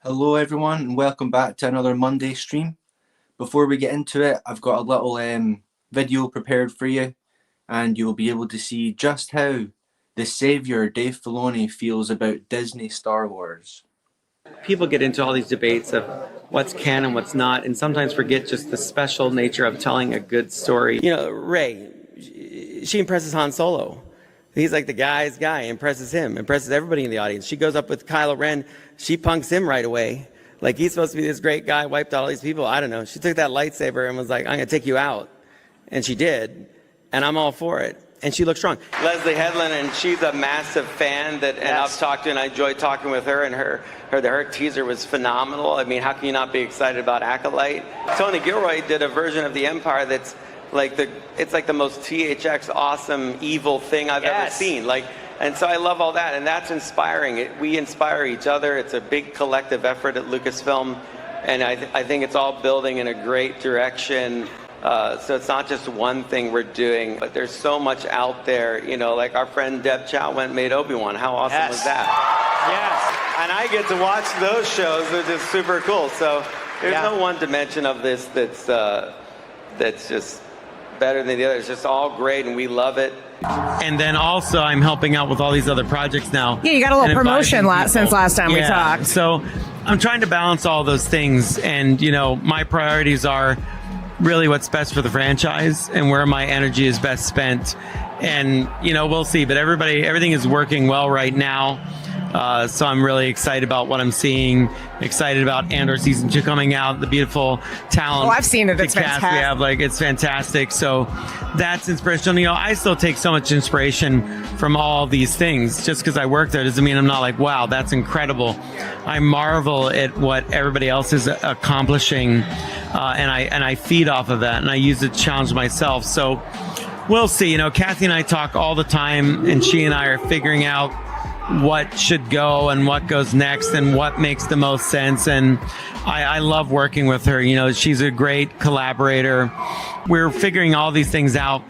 Hello everyone and welcome back to another Monday stream. Before we get into it, I've got a little video prepared for you, and you'll be able to see just how the saviour Dave Filoni feels about Disney Star Wars. People get into all these debates of what's canon, what's not, and sometimes forget just the special nature of telling a good story. You know, Rey, she impresses Han Solo. He's like the guy's guy, impresses him, impresses everybody in the audience. She goes up with Kylo Ren, she punks him right away. Like he's supposed to be this great guy, wiped out all these people. I don't know. She took that lightsaber and was like, I'm going to take you out. And she did. And I'm all for it. And she looks strong. Leslie Headland, and she's a massive fan and I've talked to, and I enjoyed talking with her, and her teaser was phenomenal. I mean, how can you not be excited about Acolyte? Tony Gilroy did a version of The Empire that's like it's like the most THX awesome evil thing I've ever seen. And so I love all that, and that's inspiring. We inspire each other. It's a big collective effort at Lucasfilm, and I think it's all building in a great direction. So it's not just one thing we're doing, but there's so much out there. You know, like our friend Deb Chow went and made Obi-Wan. How awesome was that? Yes. And I get to watch those shows. They're just super cool. So there's no one dimension of this that's just better than the other. It's just all great, and we love it. And then also I'm helping out with all these other projects now. Yeah, you got a little promotion since last time we talked. So I'm trying to balance all those things, and you know, my priorities are really what's best for the franchise and where my energy is best spent. And you know, we'll see, but everything is working well right now. So I'm really excited about what I'm seeing, excited about Andor Season 2 coming out, the beautiful talent. Oh, I've seen it. It's fantastic. We have, it's fantastic. So that's inspirational. You know, I still take so much inspiration from all these things. Just because I work there doesn't mean I'm not like, wow, that's incredible. I marvel at what everybody else is accomplishing, and I feed off of that, and I use it to challenge myself. So we'll see. You know, Kathy and I talk all the time, and she and I are figuring out what should go and what goes next and what makes the most sense. And I love working with her. You know, she's a great collaborator. We're figuring all these things out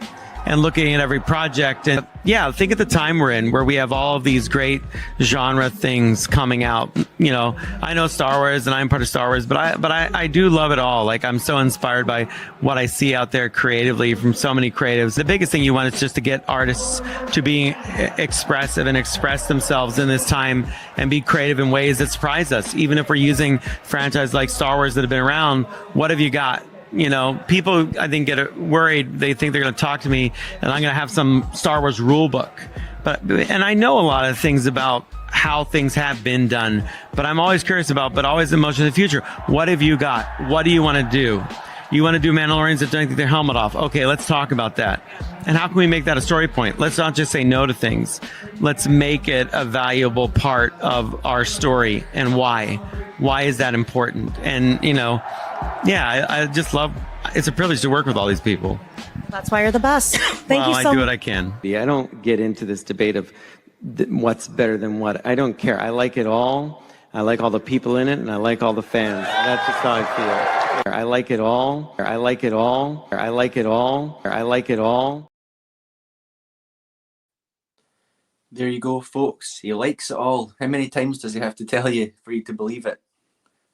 and looking at every project. And yeah, think of the time we're in, where we have all of these great genre things coming out. You know, I know Star Wars and I'm part of Star Wars, but I do love it all. Like, I'm so inspired by what I see out there creatively from so many creatives. The biggest thing you want is just to get artists to be expressive and express themselves in this time and be creative in ways that surprise us. Even if we're using franchises like Star Wars that have been around, what have you got? You know, people, I think, get worried. They think they're going to talk to me and I'm going to have some Star Wars rule book. And I know a lot of things about how things have been done, but I'm always curious about, but always in motion in the future. What have you got? What do you want to do? You want to do Mandalorians that don't take their helmet off? Okay, let's talk about that. And how can we make that a story point? Let's not just say no to things. Let's make it a valuable part of our story. And why? Why is that important? And, you know, yeah, I just love, it's a privilege to work with all these people. That's why you're the best. Thank you so much. I do what I can. I don't get into this debate of what's better than what. I don't care. I like it all. I like all the people in it, and I like all the fans. That's just how I feel. I like it all. I like it all. I like it all. I like it all. There you go, folks. He likes it all. How many times does he have to tell you for you to believe it?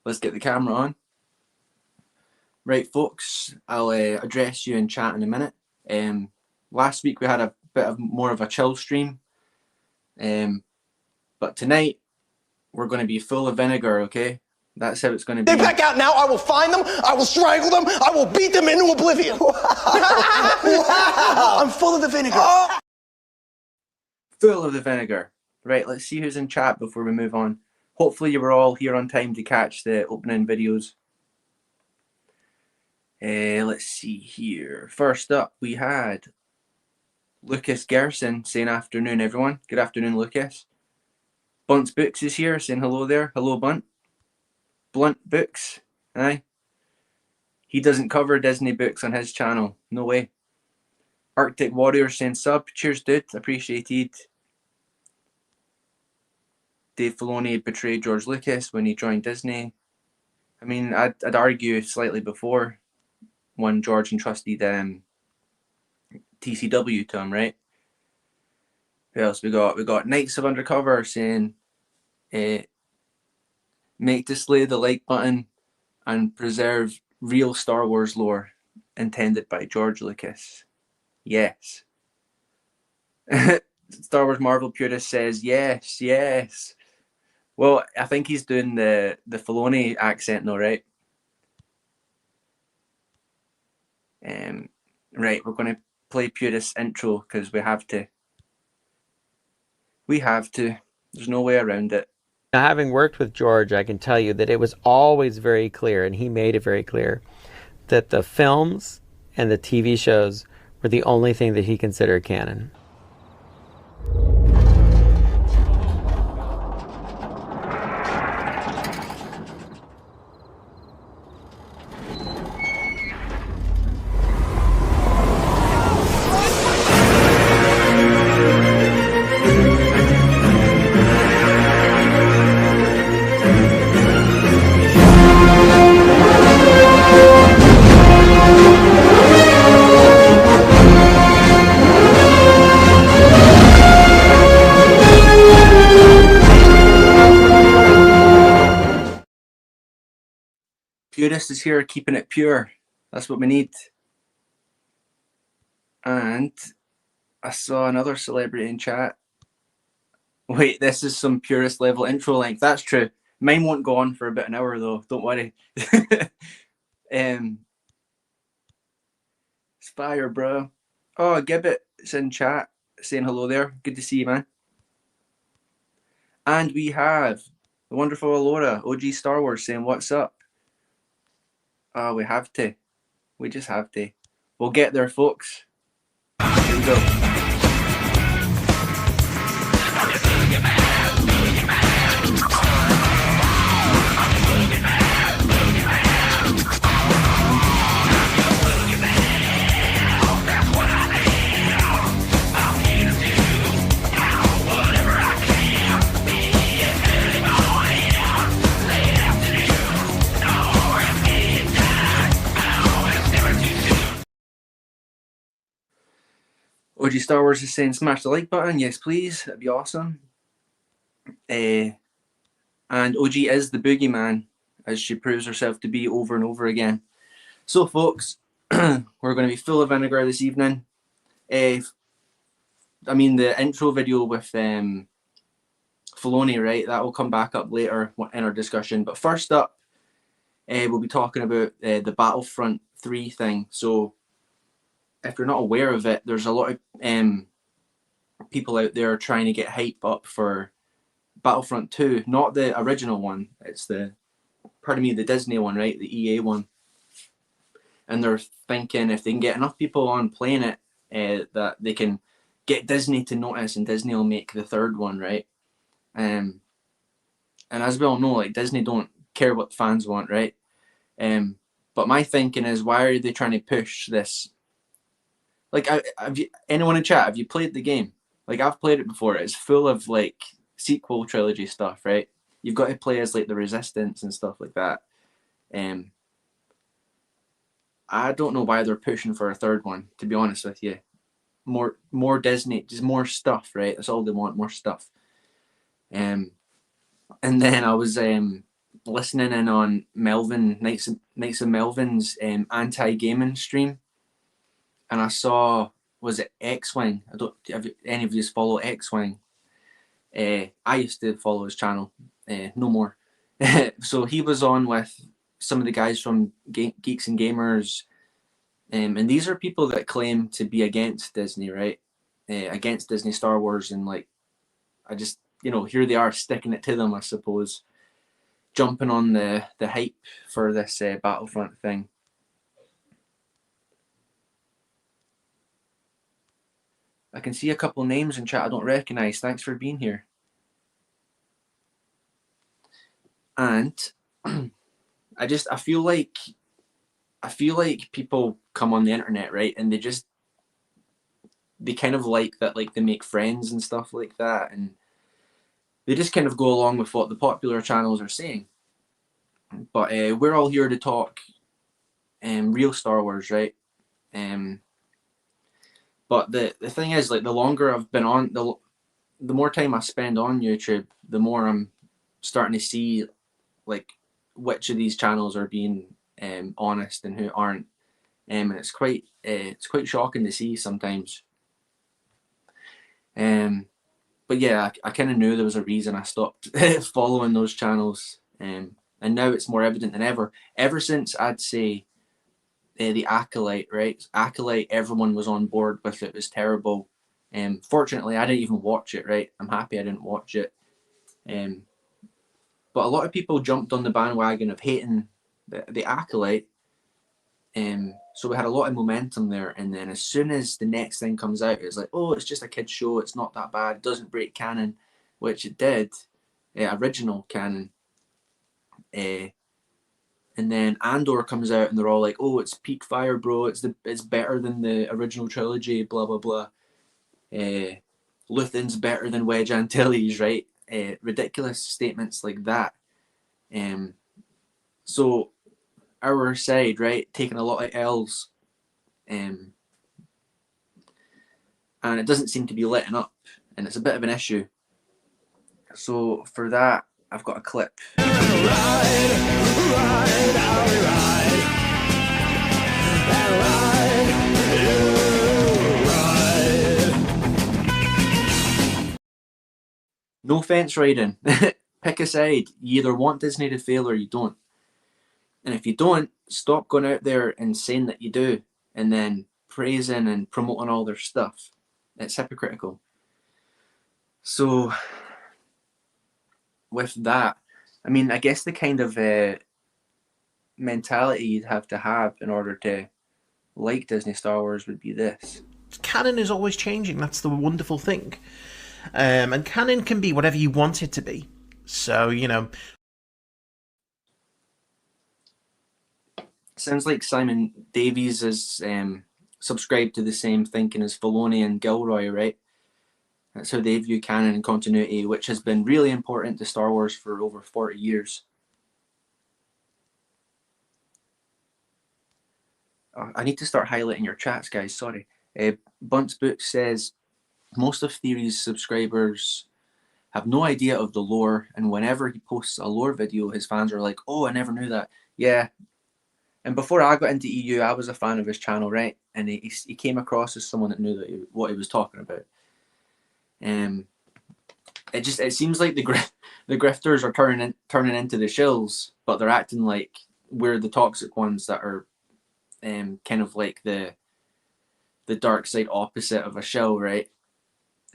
Let's get the camera on. Right, folks, I'll address you in chat in a minute. Last week we had a bit of more of a chill stream, but tonight we're going to be full of vinegar, okay? That's how it's going to be. They back out now, I will find them, I will strangle them, I will beat them into oblivion. Wow. I'm full of the vinegar. Oh. Full of the vinegar. Right, let's see who's in chat before we move on. Hopefully you were all here on time to catch the opening videos. Let's see here. First up, we had Lucas Gerson saying afternoon, everyone. Good afternoon, Lucas. Bunt's Books is here saying hello there. Hello, Bunt. Blunt Books. Aye. He doesn't cover Disney books on his channel. No way. Arctic Warrior saying sub. Cheers, dude. Appreciated. Dave Filoni betrayed George Lucas when he joined Disney. I mean, I'd argue slightly before when George entrusted TCW to him, right? Who else we got? We got Knights of Undercover saying, Make display the like button and preserve real Star Wars lore intended by George Lucas. Yes. Star Wars Marvel purist says yes, yes. Well, I think he's doing the Filoni accent though, right? Right, we're going to play purist intro because we have to. We have to. There's no way around it. Now, having worked with George, I can tell you that it was always very clear, and he made it very clear, that the films and the TV shows were the only thing that he considered canon. Purist is here keeping it pure. That's what we need. And I saw another celebrity in chat. Wait, this is some purist level intro length. That's true. Mine won't go on for about an hour though. Don't worry. It's fire, bro. Oh, Gibbet's in chat saying hello there. Good to see you, man. And we have the wonderful Alora, OG Star Wars, saying what's up. Oh, we have to. We just have to. We'll get there, folks. Here we go. OG Star Wars is saying smash the like button. Yes, please. That'd be awesome. And OG is the boogeyman, as she proves herself to be over and over again. So, folks, we're going to be full of vinegar this evening. I mean, the intro video with Filoni, right? That will come back up later in our discussion. But first up, we'll be talking about the Battlefront 3 thing. So, if you're not aware of it, there's a lot of people out there trying to get hype up for Battlefront 2, not the original one. It's the Disney one, right? The EA one. And they're thinking if they can get enough people on playing it, that they can get Disney to notice, and Disney will make the third one, right? And as we all know, like, Disney don't care what fans want, right? But my thinking is, why are they trying to push this? Like, anyone in chat, have you played the game? Like, I've played it before. It's full of, like, sequel trilogy stuff, right? You've got to play as, like, the Resistance and stuff like that. I don't know why they're pushing for a third one, to be honest with you. More Disney, just more stuff, right? That's all they want, more stuff. And then I was listening in on Melvin, Knights of Melvin's anti-gaming stream. And I saw, was it X-Wing? Have any of you follow X-Wing? I used to follow his channel, no more. So he was on with some of the guys from Geeks and Gamers, and these are people that claim to be against Disney, right? Against Disney Star Wars, and like, I just, here they are sticking it to them, I suppose, jumping on the hype for this Battlefront thing. I can see a couple names in chat I don't recognize. Thanks for being here. And I feel like people come on the internet, right? And they kind of like that, like, they make friends and stuff like that. And they just kind of go along with what the popular channels are saying. But we're all here to talk real Star Wars, right? But the thing is, like, the longer I've been on, the more time I spend on YouTube, the more I'm starting to see like which of these channels are being honest and who aren't, and it's quite shocking to see sometimes. But yeah, I kind of knew there was a reason I stopped following those channels, and now it's more evident than ever. Ever since, I'd say, the Acolyte, right? Acolyte, everyone was on board with it. It was terrible. Fortunately, I didn't even watch it, right? I'm happy I didn't watch it. But a lot of people jumped on the bandwagon of hating the Acolyte. So we had a lot of momentum there, and then as soon as the next thing comes out, it's like, oh, it's just a kid's show, it's not that bad, it doesn't break canon, which it did, original canon. And then Andor comes out, and they're all like, oh, it's peak fire, bro, it's better than the original trilogy, blah blah blah. Luthen's better than Wedge Antilles, right? Ridiculous statements like that. So our side, right, taking a lot of L's, and it doesn't seem to be letting up, and it's a bit of an issue. So for that, I've got a clip. No fence riding. Pick a side. You either want Disney to fail or you don't. And if you don't, stop going out there and saying that you do, and then praising and promoting all their stuff. It's hypocritical. So with that, I mean, I guess the kind of mentality you'd have to have in order to like Disney Star Wars would be this. Canon is always changing. That's the wonderful thing. And canon can be whatever you want it to be. So, you know. Sounds like Simon Davies is subscribed to the same thinking as Filoni and Gilroy, right? That's how they view canon and continuity, which has been really important to Star Wars for over 40 years. I need to start highlighting your chats, guys, sorry. Bunt's Book says, most of Theory's subscribers have no idea of the lore, and whenever he posts a lore video, his fans are like, oh, I never knew that. Yeah. And before I got into EU, I was a fan of his channel, right? And he came across as someone that knew what he was talking about. It seems like the grifters are turning into the shills, but they're acting like we're the toxic ones that are kind of like the dark side opposite of a shill, right?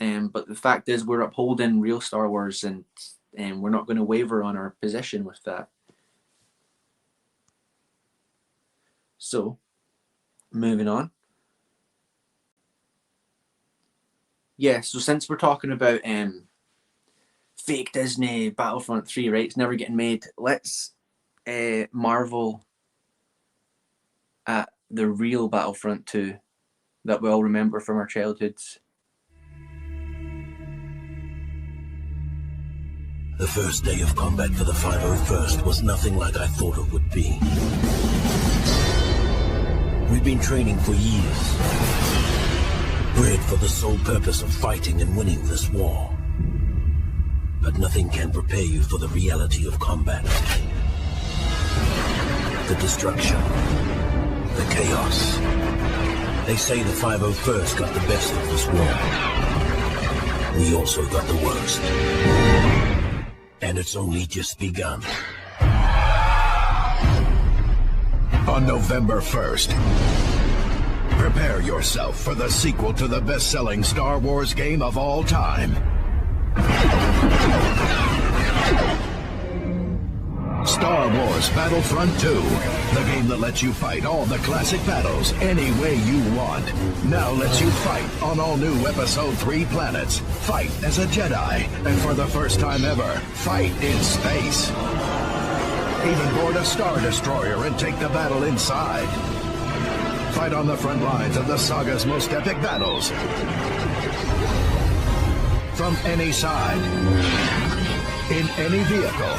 But the fact is, we're upholding real Star Wars, and we're not going to waver on our position with that. So, moving on. Yeah, so since we're talking about fake Disney Battlefront 3, right? It's never getting made. Let's marvel at the real Battlefront 2 that we all remember from our childhoods. The first day of combat for the 501st was nothing like I thought it would be. We've been training for years, bred for the sole purpose of fighting and winning this war. But nothing can prepare you for the reality of combat. The destruction, the chaos. They say the 501st got the best of this war. We also got the worst. And it's only just begun. On November 1st, prepare yourself for the sequel to the best-selling Star Wars game of all time. Star Wars Battlefront 2, the game that lets you fight all the classic battles any way you want. Now lets you fight on all new Episode 3 planets. Fight as a Jedi, and for the first time ever, fight in space. Even board a Star Destroyer and take the battle inside. Fight on the front lines of the saga's most epic battles. From any side. In any vehicle.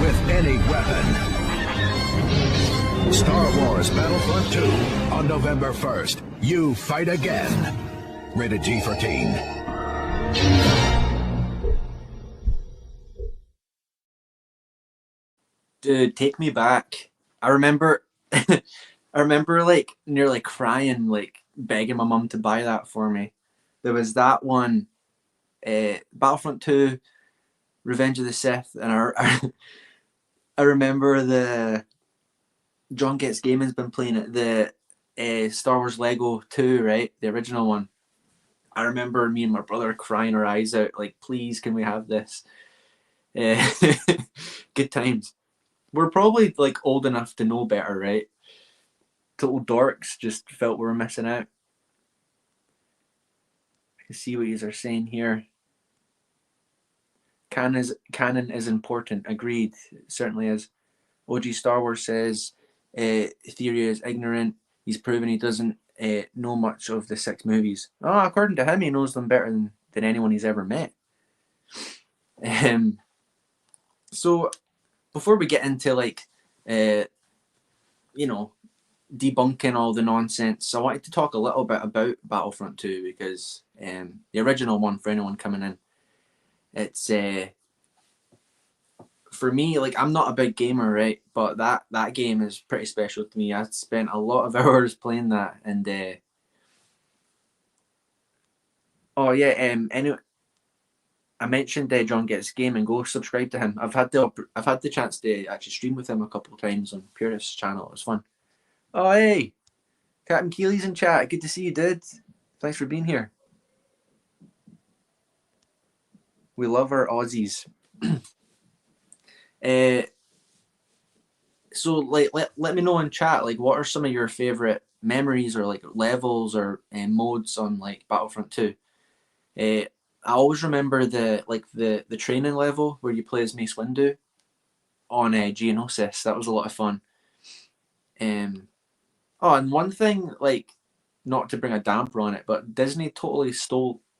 With any weapon. Star Wars Battlefront 2 on November 1st. You fight again. Rated G for teen. Dude, take me back. I remember, I remember like nearly crying, like begging my mum to buy that for me. There was that one, Battlefront 2, Revenge of the Sith, and I remember the John Gets Gaming's been playing it, the Star Wars Lego 2, right? The original one. I remember me and my brother crying our eyes out, like, please, can we have this? Uh, good times. We're probably like old enough to know better, right? Total dorks just felt we were missing out. I can see what you are saying here. Canon is important. Agreed. It certainly is. OG Star Wars says Theory is ignorant. He's proven he doesn't know much of the 6 movies. Oh, according to him, he knows them better than anyone he's ever met. So before we get into like, debunking all the nonsense, I wanted to talk a little bit about Battlefront 2 because the original one, for anyone coming in, it's for me, like, I'm not a big gamer, right? But that game is pretty special to me. I spent a lot of hours playing that, and oh yeah, anyway, I mentioned John Gets Gaming. Go subscribe to him. I've had the chance to actually stream with him a couple of times on Purist's channel. It was fun. Oh hey, Captain Keely's in chat. Good to see you, dude. Thanks for being here. We love our Aussies. So like let me know in chat, like, what are some of your favorite memories or like levels or modes on like Battlefront 2. I always remember the training level where you play as Mace Windu on Geonosis. That was a lot of fun. Oh, and one thing, like, not to bring a damper on it, but Disney totally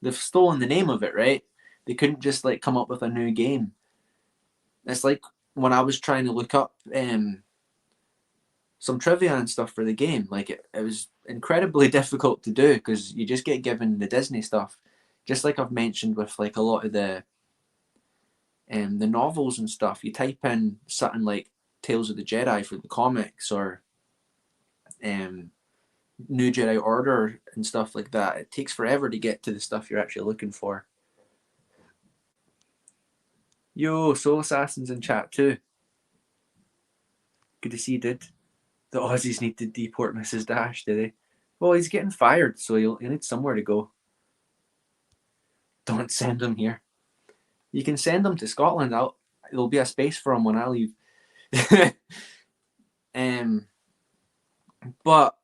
they've stolen the name of it, right? They couldn't just like come up with a new game. It's like when I was trying to look up some trivia and stuff for the game, like it was incredibly difficult to do because you just get given the Disney stuff. Just like I've mentioned with like a lot of the novels and stuff, you type in something like Tales of the Jedi for the comics or New Jedi Order and stuff like that. It takes forever to get to the stuff you're actually looking for. Yo, Soul Assassin's in chat too. Good to see you, dude. The Aussies need to deport Mrs. Dash, do they? Well, he's getting fired, so he'll need somewhere to go. Don't send him here. You can send him to Scotland. There'll be a space for him when I leave. But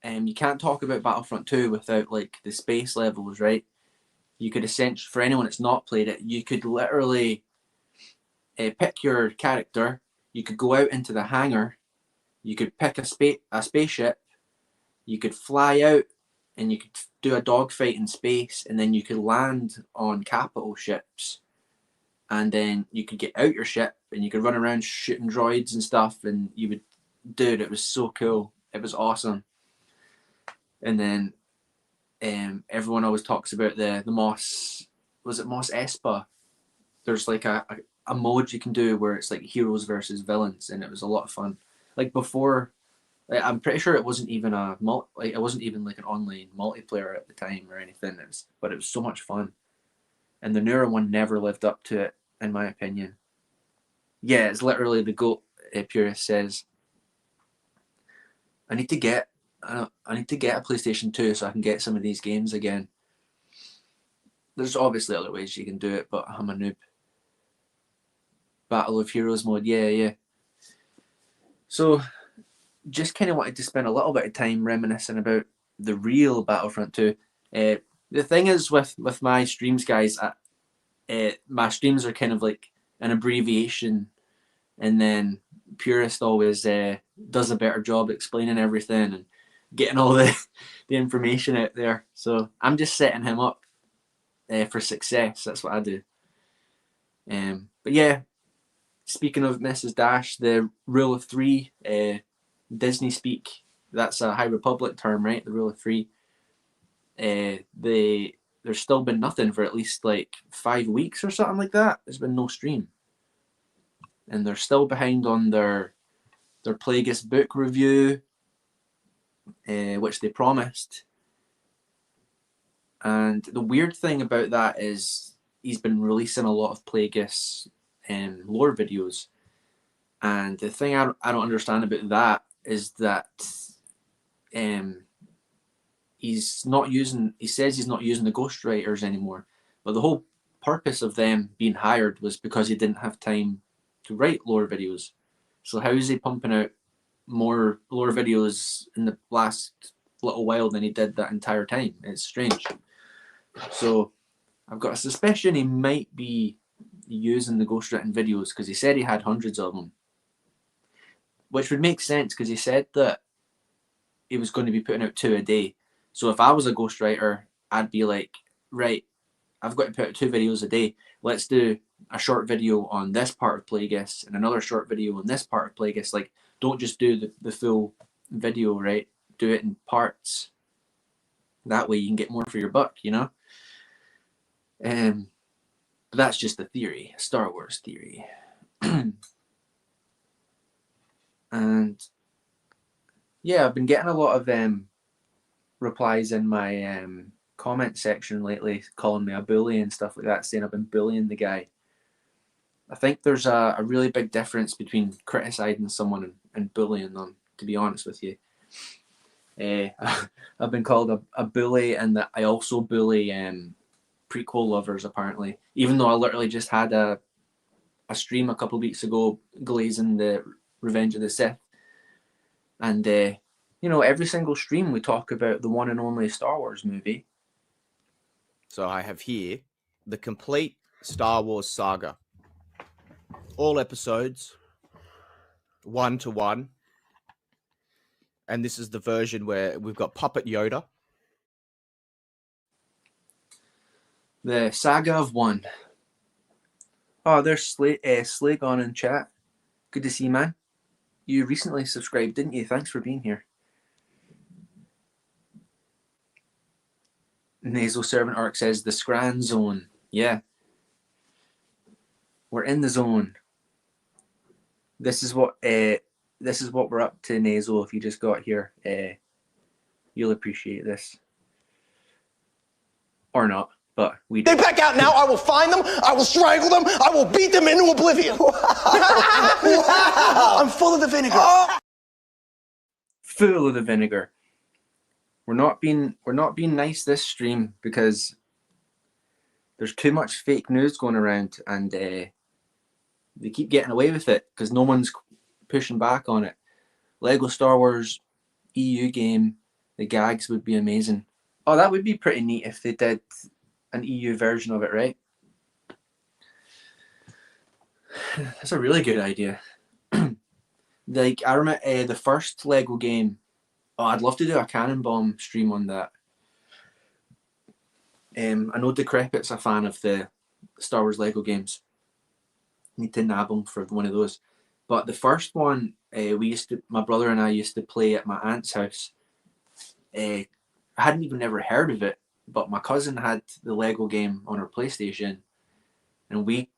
you can't talk about Battlefront 2 without like the space levels, right? You could essentially, for anyone that's not played it, you could literally pick your character. You could go out into the hangar. You could pick a spaceship. You could fly out, and you could do a dogfight in space, and then you could land on capital ships, and then you could get out your ship, and you could run around shooting droids and stuff, and you would, dude, it was so cool. It was awesome. And then everyone always talks about the Moss, was it Moss Espa? There's like a mode you can do where it's like heroes versus villains, and it was a lot of fun. Like before, like, I'm pretty sure it wasn't even it wasn't even like an online multiplayer at the time or anything. But it was so much fun, and the newer one never lived up to it, in my opinion. Yeah, it's literally the GOAT. Purist says, I need to get a PlayStation 2 so I can get some of these games again. There's obviously other ways you can do it, but I'm a noob. Battle of Heroes mode, yeah. So, just kind of wanted to spend a little bit of time reminiscing about the real Battlefront 2. The thing is with my streams, guys, my streams are kind of like an abbreviation, and then Purist always does a better job explaining everything and getting all the information out there. So I'm just setting him up for success. That's what I do. But yeah, speaking of Mrs. Dash, the rule of 3, Disney speak, that's a High Republic term, right? The rule of 3. There's still been nothing for at least like 5 weeks or something like that. There's been no stream. and they're still behind on their Plagueis book review, which they promised. And the weird thing about that is he's been releasing a lot of Plagueis lore videos. And the thing I don't understand about that is that he's not using, he says he's not using the ghostwriters anymore. But the whole purpose of them being hired was because he didn't have time to write lore videos. So how is he pumping out more lore videos in the last little while than he did that entire time? It's strange. So I've got a suspicion he might be using the ghostwritten videos, because he said he had hundreds of them, which would make sense because he said that he was going to be putting out 2 a day. So if I was a ghostwriter, I'd be like, right, I've got to put out 2 videos a day. Let's do a short video on this part of Plagueis and another short video on this part of Plagueis. Like, don't just do the full video, right? Do it in parts. That way you can get more for your buck, you know? But that's just a theory, a Star Wars theory. And yeah, I've been getting a lot of replies in my comment section lately, calling me a bully and stuff like that, saying I've been bullying the guy. I think there's a really big difference between criticizing someone and bullying them, to be honest with you. I've been called a bully, and that I also bully prequel lovers, apparently, even though I literally just had a stream a couple of weeks ago glazing the Revenge of the Sith. And you know, every single stream we talk about the one and only Star Wars movie. So I have here the complete Star Wars saga. All episodes, 1-to-1. And this is the version where we've got Puppet Yoda. The Saga of One. Oh, there's Slagon in chat. Good to see you, man. You recently subscribed, didn't you? Thanks for being here. Nasal Servant Arc says the Scran Zone. Yeah. We're in the zone. This is what we're up to, Nasal. If you just got here, you'll appreciate this. Or not, but we do. They back out now. I will find them. I will strangle them. I will beat them into oblivion. I'm full of the vinegar. Full of the vinegar. We're not being nice this stream because there's too much fake news going around, and they keep getting away with it because no one's pushing back on it. Lego Star Wars EU game, the gags would be amazing. Oh, that would be pretty neat if they did an EU version of it, right? That's a really good idea. Like, I remember the first Lego game. Oh, I'd love to do a Cannon Bomb stream on that. I know Decrepit's a fan of the Star Wars Lego games. Need to nab him for one of those. But the first one, my brother and I used to play at my aunt's house. I hadn't even ever heard of it, but my cousin had the Lego game on her PlayStation, and we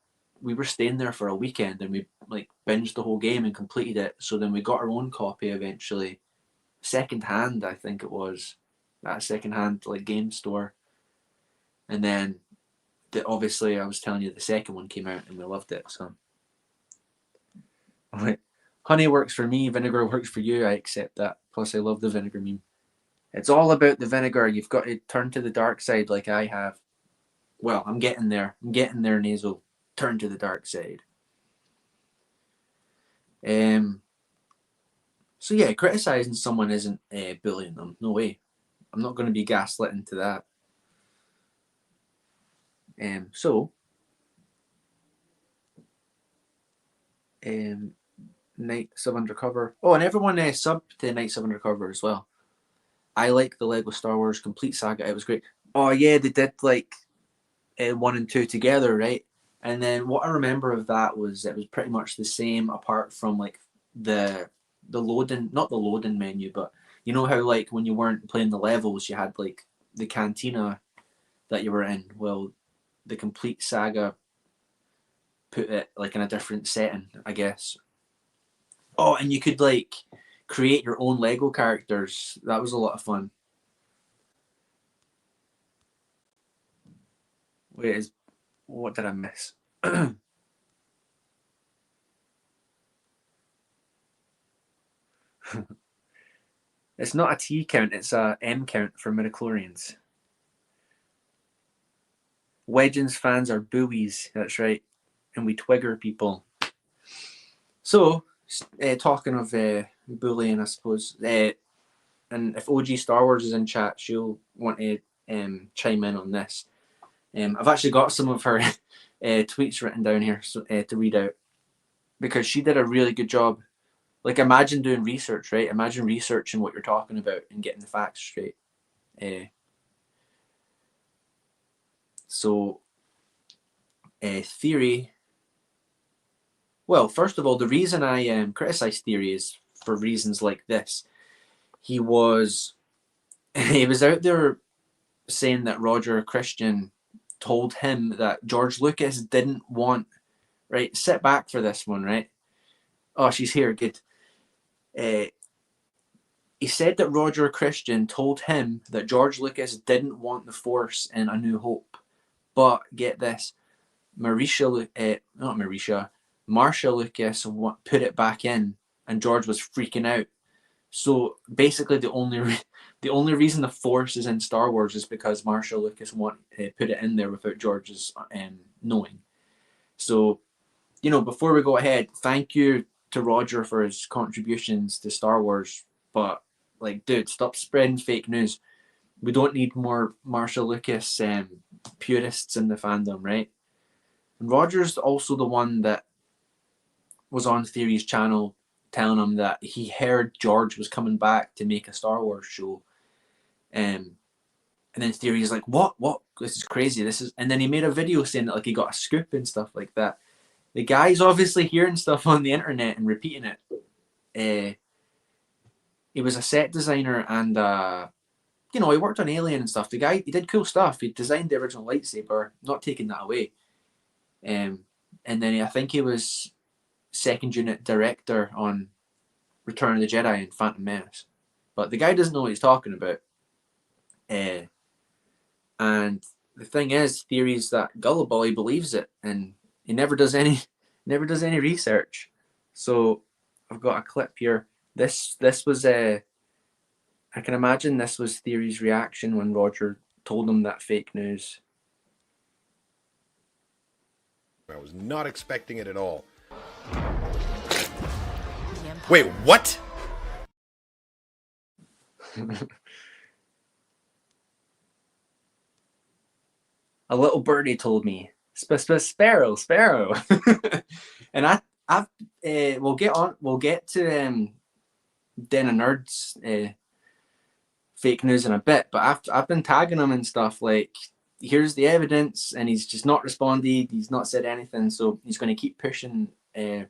were staying there for a weekend, and we like binged the whole game and completed it. So then we got our own copy eventually, second hand, I think it was, that second hand like game store. And then obviously I was telling you the second one came out and we loved it. So honey works for me, vinegar works for you. I accept that. Plus I love the vinegar meme. It's all about the vinegar. You've got to turn to the dark side like I have. Well, I'm getting there. Nasal. Turn to the dark side. So yeah, criticizing someone isn't bullying them. No way. I'm not going to be gaslit into that. Knights of Undercover. Oh, and everyone sub to Knights of Undercover as well. I like the Lego Star Wars Complete Saga. It was great. Oh yeah, they did like 1 and 2 together, right? And then what I remember of that was it was pretty much the same, apart from like the loading, not the loading menu, but you know how like when you weren't playing the levels, you had like the cantina that you were in. Well, the Complete Saga put it like in a different setting, I guess. Oh, and you could like create your own Lego characters. That was a lot of fun. Wait, what did I miss? It's not a T count, it's a M count for midichlorians. Legends fans are buoys, that's right. And we twigger people. So, talking of bullying, I suppose, and if OG Star Wars is in chat, she'll want to chime in on this. I've actually got some of her tweets written down here to read out, because she did a really good job. Like, imagine doing research, right? Imagine researching what you're talking about and getting the facts straight. Theory. Well, first of all, the reason I criticize Theory is for reasons like this. He was out there saying that Roger Christian told him that George Lucas didn't want, right? Sit back for this one, right? Oh, she's here. Good. He said that Roger Christian told him that George Lucas didn't want the Force in A New Hope. But get this, Marsha Lucas put it back in, and George was freaking out. So basically, the only reason the Force is in Star Wars is because Marsha Lucas put it in there without George's knowing. So, before we go ahead, thank you to Roger for his contributions to Star Wars. But, like, dude, stop spreading fake news. We don't need more Marsha Lucas purists in the fandom, right? And Roger's also the one that was on Theory's channel telling him that he heard George was coming back to make a Star Wars show. And then Theory's like, what? This is crazy. And then he made a video saying that like he got a scoop and stuff like that. The guy's obviously hearing stuff on the internet and repeating it. He was a set designer and he worked on Alien and stuff. The guy, he did cool stuff. He designed the original lightsaber, not taking that away. And then I think he was second unit director on Return of the Jedi and Phantom Menace. But the guy doesn't know what he's talking about. And the thing is, Theory's that gullible, he believes it, and he never does any research. So I've got a clip here. This was I can imagine this was Theory's reaction when Roger told him that fake news. I was not expecting it at all. Wait, what? A little birdie told me, sparrow. And we'll get to Den of Nerds fake news in a bit, but I've been tagging him and stuff like, here's the evidence, and he's just not responded. He's not said anything, so he's going to keep pushing the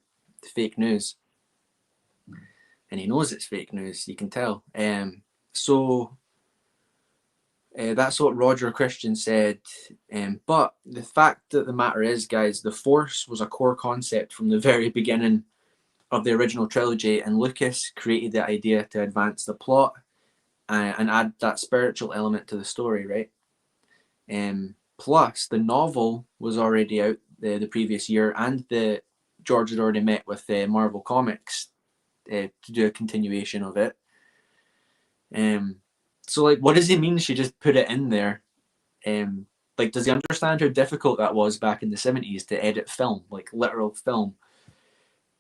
fake news, and he knows it's fake news. You can tell. So that's what Roger Christian said. But the fact of the matter is, guys, the Force was a core concept from the very beginning of the original trilogy, and Lucas created the idea to advance the plot and add that spiritual element to the story, right? Plus, the novel was already out the previous year, and George had already met with Marvel Comics to do a continuation of it. So, like, what does he mean she just put it in there? Like, does he understand how difficult that was back in the 70s to edit film, like literal film?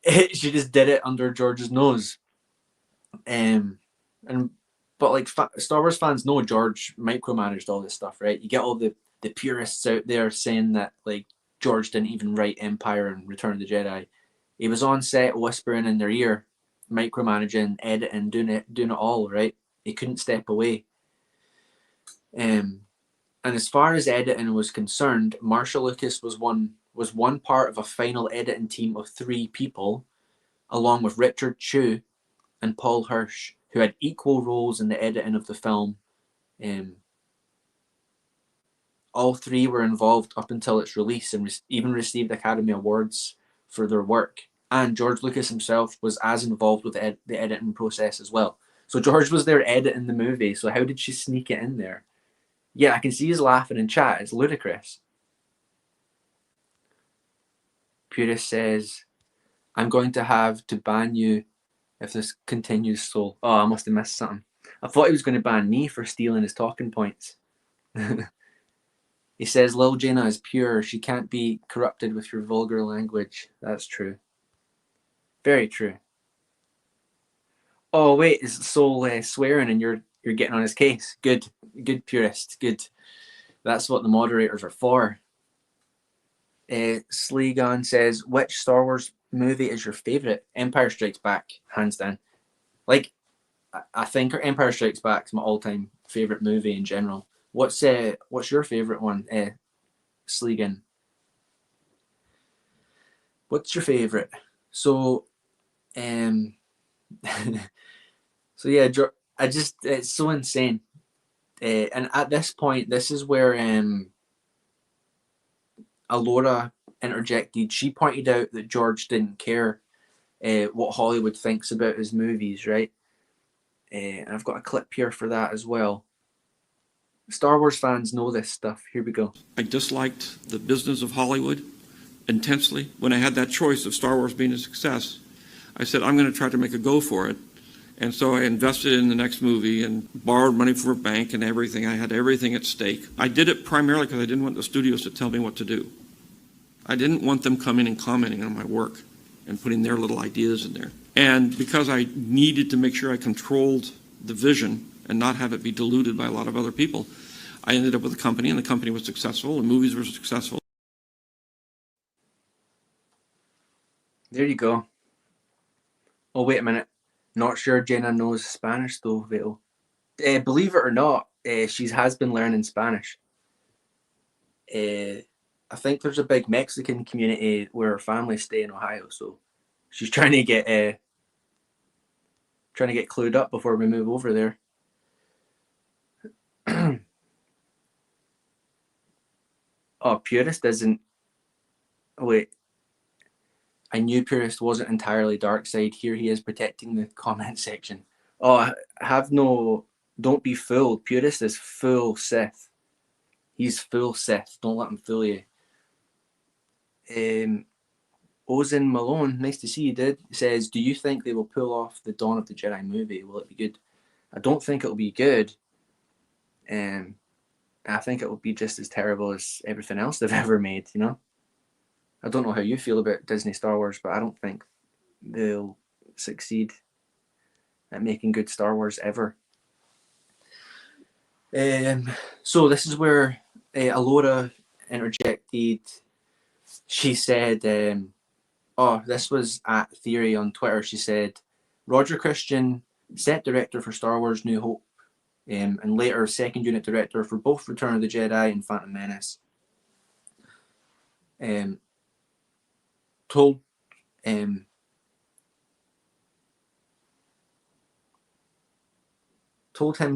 She just did it under George's nose. But like Star Wars fans know George micromanaged all this stuff, right? You get all the purists out there saying that like George didn't even write Empire and Return of the Jedi. He was on set whispering in their ear, micromanaging, editing, doing it all, right? He couldn't step away. And as far as editing was concerned, Marsha Lucas was one part of a final editing team of 3 people, along with Richard Chew and Paul Hirsch, who had equal roles in the editing of the film. all three were involved up until its release and even received Academy Awards for their work. And George Lucas himself was as involved with the editing process as well. So George was there editing the movie. So how did she sneak it in there? Yeah, I can see he's laughing in chat. It's ludicrous. Purist says, I'm going to have to ban you if this continues, Soul. Oh, I must have missed something. I thought he was going to ban me for stealing his talking points. He says, Lil Jaina is pure. She can't be corrupted with your vulgar language. That's true. Very true. Oh, wait, is Soul swearing and you're getting on his case? Good, Purist, good. That's what the moderators are for. Sleegon says, which Star Wars movie is your favourite? Empire Strikes Back, hands down. Like, I think Empire Strikes Back is my all-time favourite movie in general. What's your favourite one, Sleegan? What's your favourite? So, so yeah, it's so insane. And at this point, this is where Alora interjected. She pointed out that George didn't care what Hollywood thinks about his movies, right? And I've got a clip here for that as well. Star Wars fans know this stuff. Here we go. I disliked the business of Hollywood intensely. When I had that choice of Star Wars being a success, I said, I'm going to try to make a go for it. And so I invested in the next movie and borrowed money from a bank and everything. I had everything at stake. I did it primarily because I didn't want the studios to tell me what to do. I didn't want them coming and commenting on my work and putting their little ideas in there. And because I needed to make sure I controlled the vision and not have it be diluted by a lot of other people, I ended up with a company, and the company was successful, and movies were successful. There you go. Oh, wait a minute. Not sure Jenna knows Spanish, though, Vito. Believe it or not, she has been learning Spanish. I think there's a big Mexican community where her family stay in Ohio, so she's trying to get clued up before we move over there. Oh, Purist isn't. Oh, wait. I knew Purist wasn't entirely dark side. Here he is protecting the comment section. Oh, don't be fooled. Purist is full Sith. He's full Sith. Don't let him fool you. Ozin Malone, nice to see you, dude. Says, do you think they will pull off the Dawn of the Jedi movie? Will it be good? I don't think it'll be good. I think it will be just as terrible as everything else they've ever made, you know? I don't know how you feel about Disney Star Wars, but I don't think they'll succeed at making good Star Wars ever. So this is where Alora interjected. She said, this was at Theory on Twitter. She said, Roger Christian, set director for Star Wars New Hope, and later second unit director for both Return of the Jedi and Phantom Menace. Told him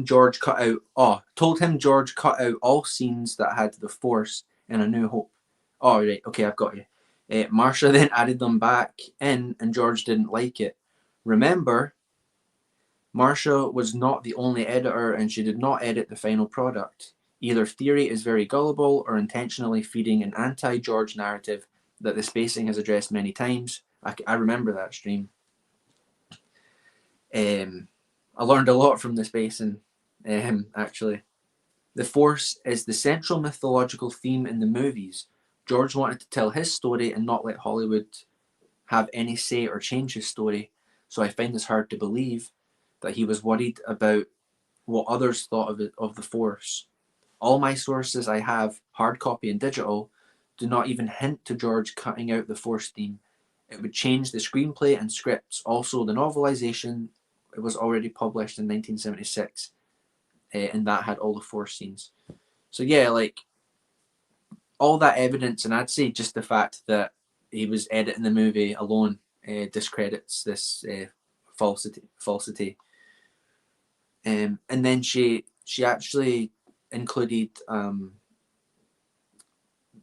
George cut out all scenes that had the Force in A New Hope. Oh, right, okay, I've got you. Marsha then added them back in, and George didn't like it. Remember, Marsha was not the only editor, and she did not edit the final product. Either Theory is very gullible or intentionally feeding an anti-George narrative that the spacing has addressed many times. I remember that stream. I learned a lot from the spacing, actually. The Force is the central mythological theme in the movies. George wanted to tell his story and not let Hollywood have any say or change his story, so I find this hard to believe that he was worried about what others thought of the Force. All my sources I have, hard copy and digital, do not even hint to George cutting out the Force theme. It would change the screenplay and scripts. Also, the novelization, it was already published in 1976, and that had all the Force scenes. So yeah, like, all that evidence, and I'd say just the fact that he was editing the movie alone discredits this falsity. And then she actually included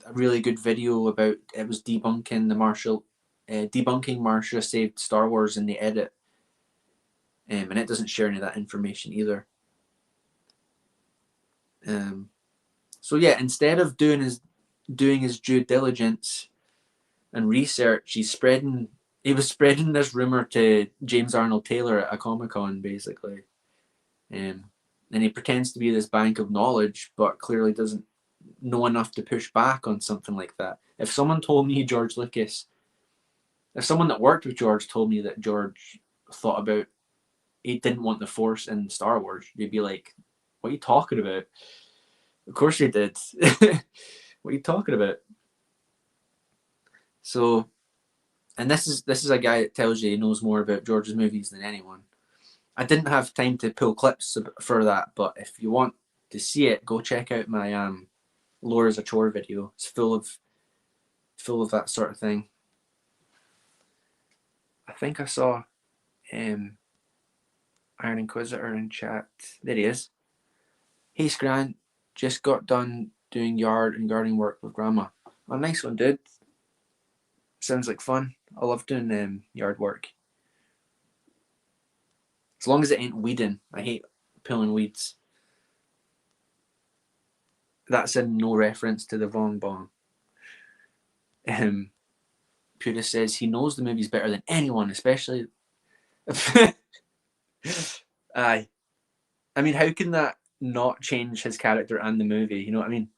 a really good video about it was debunking Marsha saved Star Wars in the edit, and it doesn't share any of that information either. So yeah, instead of doing his due diligence and research, he was spreading this rumor to James Arnold Taylor at a Comic-Con, basically. And he pretends to be this bank of knowledge, but clearly doesn't know enough to push back on something like that. If someone told me if someone that worked with George told me that George thought about, he didn't want the Force in Star Wars, you'd be like, what are you talking about? Of course he did. What are you talking about? So, and this is a guy that tells you he knows more about George's movies than anyone. I didn't have time to pull clips for that, but if you want to see it, go check out my Laura's a Chore video. It's full of that sort of thing. I think I saw Iron Inquisitor in chat. There he is. Hey Scran, just got done doing yard and gardening work with Grandma. Oh, nice one, dude. Sounds like fun. I love doing yard work. As long as it ain't weeding. I hate pulling weeds. That's a no reference to the Von Bomb. Purist says he knows the movies better than anyone, especially. Aye. I mean, how can that not change his character and the movie? You know what I mean?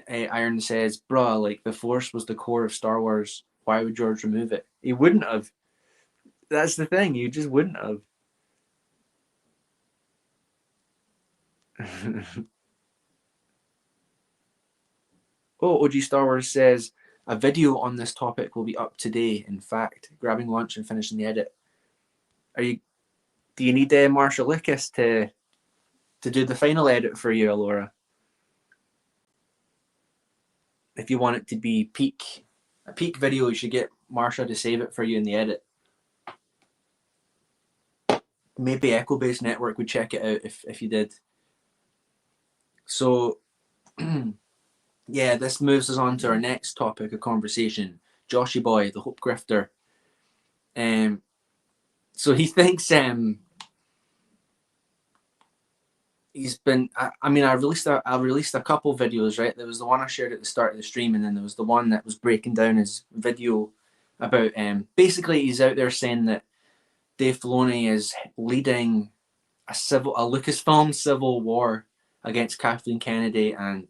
Iron says, bruh, like the Force was the core of Star Wars. Why would George remove it? He wouldn't have. That's the thing. You just wouldn't have. Oh, OG Star Wars says a video on this topic will be up today. In fact, grabbing lunch and finishing the edit. Do you need Marsha Lucas to do the final edit for you, Laura? If you want it to be a peak video, you should get Marsha to save it for you in the edit. Maybe Echo Base Network would check it out if you did. So, yeah, this moves us on to our next topic of conversation. Joshy Boy, the Hope Grifter. So he thinks he's been. I released a couple videos, right? There was the one I shared at the start of the stream, and then there was the one that was breaking down his video about. Basically, he's out there saying that Dave Filoni is leading a Lucasfilm civil war against Kathleen Kennedy and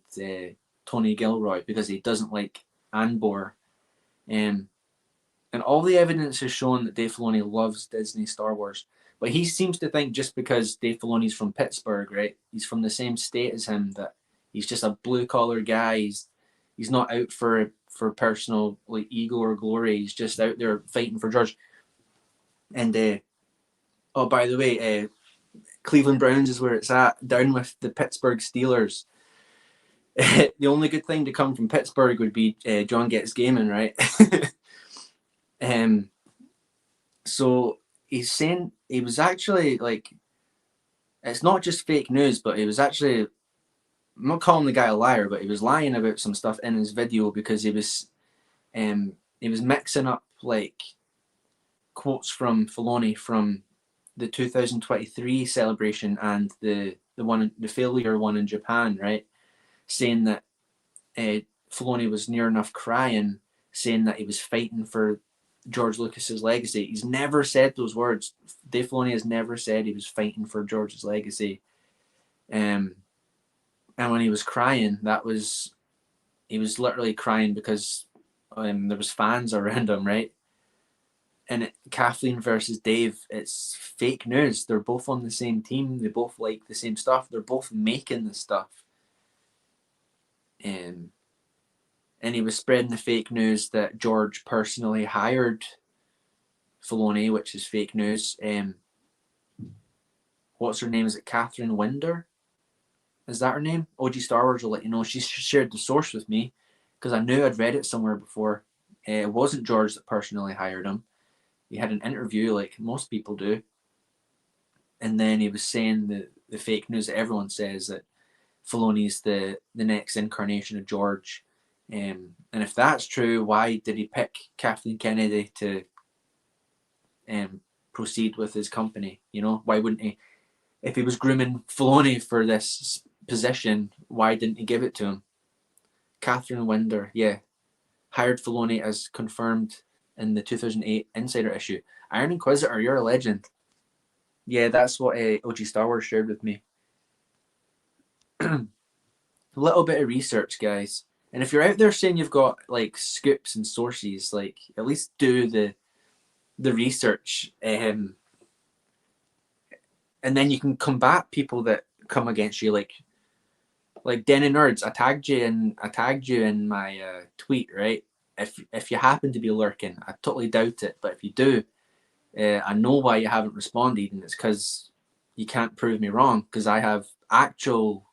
Tony Gilroy because he doesn't like Anbor. And all the evidence has shown that Dave Filoni loves Disney Star Wars. But he seems to think just because Dave Filoni's from Pittsburgh, right? He's from the same state as him, that he's just a blue-collar guy. He's not out for personal like ego or glory. He's just out there fighting for George. And oh, by the way, Cleveland Browns is where it's at, down with the Pittsburgh Steelers. The only good thing to come from Pittsburgh would be John Gets Gaming, right? So he's saying he was actually like, it's not just fake news, but he was actually, I'm not calling the guy a liar, but he was lying about some stuff in his video because he was mixing up like quotes from Filoni from the 2023 celebration and the failure one in Japan, right? Saying that Filoni was near enough crying, saying that he was fighting for George Lucas's legacy. He's never said those words. Dave Filoni has never said he was fighting for George's legacy. And when he was crying, he was literally crying because there was fans around him, right? And Kathleen versus Dave, it's fake news. They're both on the same team. They both like the same stuff. They're both making the stuff. And he was spreading the fake news that George personally hired Filoni, which is fake news. What's her name? Is it Catherine Winder? Is that her name? OG Star Wars will let you know. She shared the source with me because I knew I'd read it somewhere before. It wasn't George that personally hired him. He had an interview like most people do. And then he was saying the fake news that everyone says, that Filoni's the next incarnation of George. And if that's true, why did he pick Kathleen Kennedy to proceed with his company? You know, why wouldn't he? If he was grooming Filoni for this position, why didn't he give it to him? Catherine Winder, yeah, hired Filoni as confirmed in the 2008 Insider issue. Iron Inquisitor, you're a legend. Yeah, that's what OG Star Wars shared with me. A little bit of research, guys. And if you're out there saying you've got like scoops and sources, like at least do the research, and then you can combat people that come against you, like Den of Nerds. I tagged you in my tweet, right? If you happen to be lurking, I totally doubt it, but if you do, I know why you haven't responded, and it's because you can't prove me wrong, because I have actual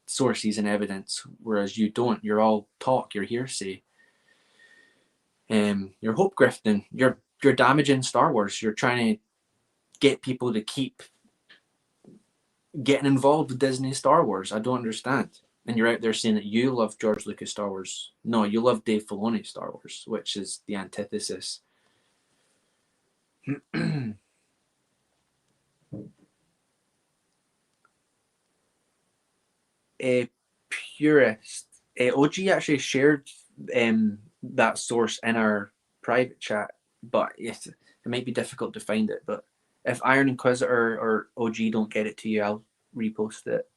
sources and evidence, whereas you don't. You're all talk, you're hearsay. You're hope grifting. You're damaging Star Wars. You're trying to get people to keep getting involved with Disney Star Wars. I don't understand. And you're out there saying that you love George Lucas Star Wars. No, you love Dave Filoni Star Wars, which is the antithesis. A purist. OG actually shared that source in our private chat, but it might be difficult to find it. But if Iron Inquisitor or OG don't get it to you, I'll repost it.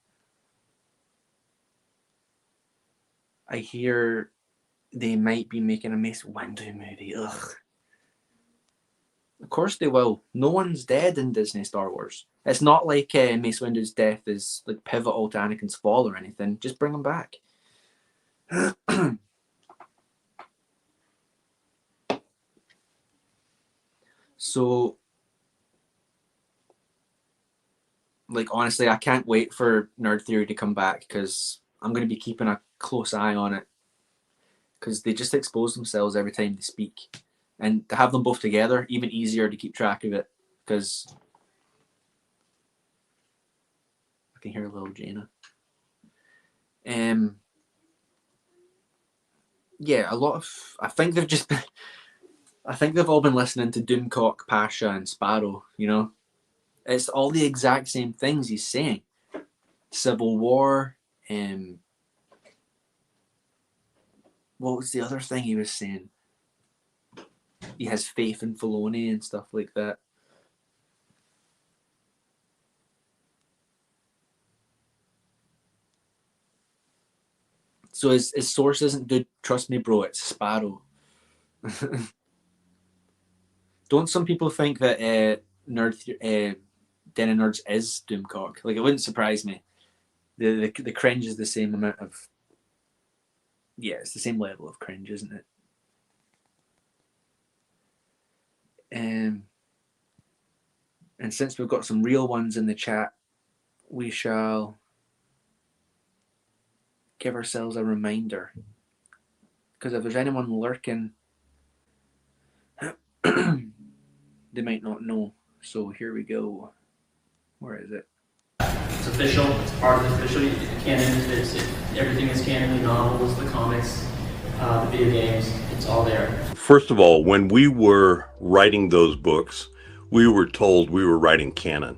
I hear they might be making a Mace Windu movie. Ugh. Of course they will. No one's dead in Disney Star Wars. It's not like Mace Windu's death is like pivotal to Anakin's fall or anything. Just bring him back. So, like, honestly, I can't wait for Nerd Theory to come back, because I'm going to be keeping a close eye on it, because they just expose themselves every time they speak. And to have them both together, even easier to keep track of it, because I can hear little Jaina. Yeah, a lot of, I think they've all been listening to Doomcock, Pasha, and Sparrow. You know, it's all the exact same things he's saying. Civil War. What was the other thing he was saying? He has faith in Filoni and stuff like that. So his source isn't good. Trust me, bro. It's Sparrow. Don't some people think that Den of Nerds is Doomcock? Like, it wouldn't surprise me. The cringe is the same amount of. Yeah, it's the same level of cringe, isn't it? And since we've got some real ones in the chat, we shall give ourselves a reminder. Because if there's anyone lurking, they might not know. So here we go. Where is it? It's official. It's part of the official canon. Everything is canon. The novels, the comics, the video games. It's all there. First of all, when we were writing those books, we were told we were writing canon.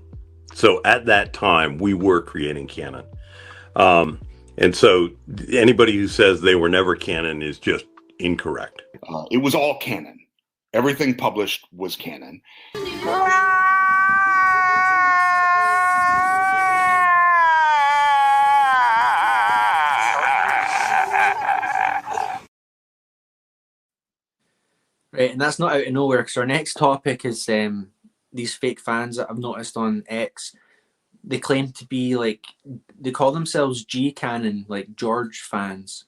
So at that time, we were creating canon. And so anybody who says they were never canon is just incorrect. It was all canon. Everything published was canon. Right, and that's not out of nowhere, because our next topic is these fake fans that I've noticed on X. They claim to be like, they call themselves G-Canon, like George fans.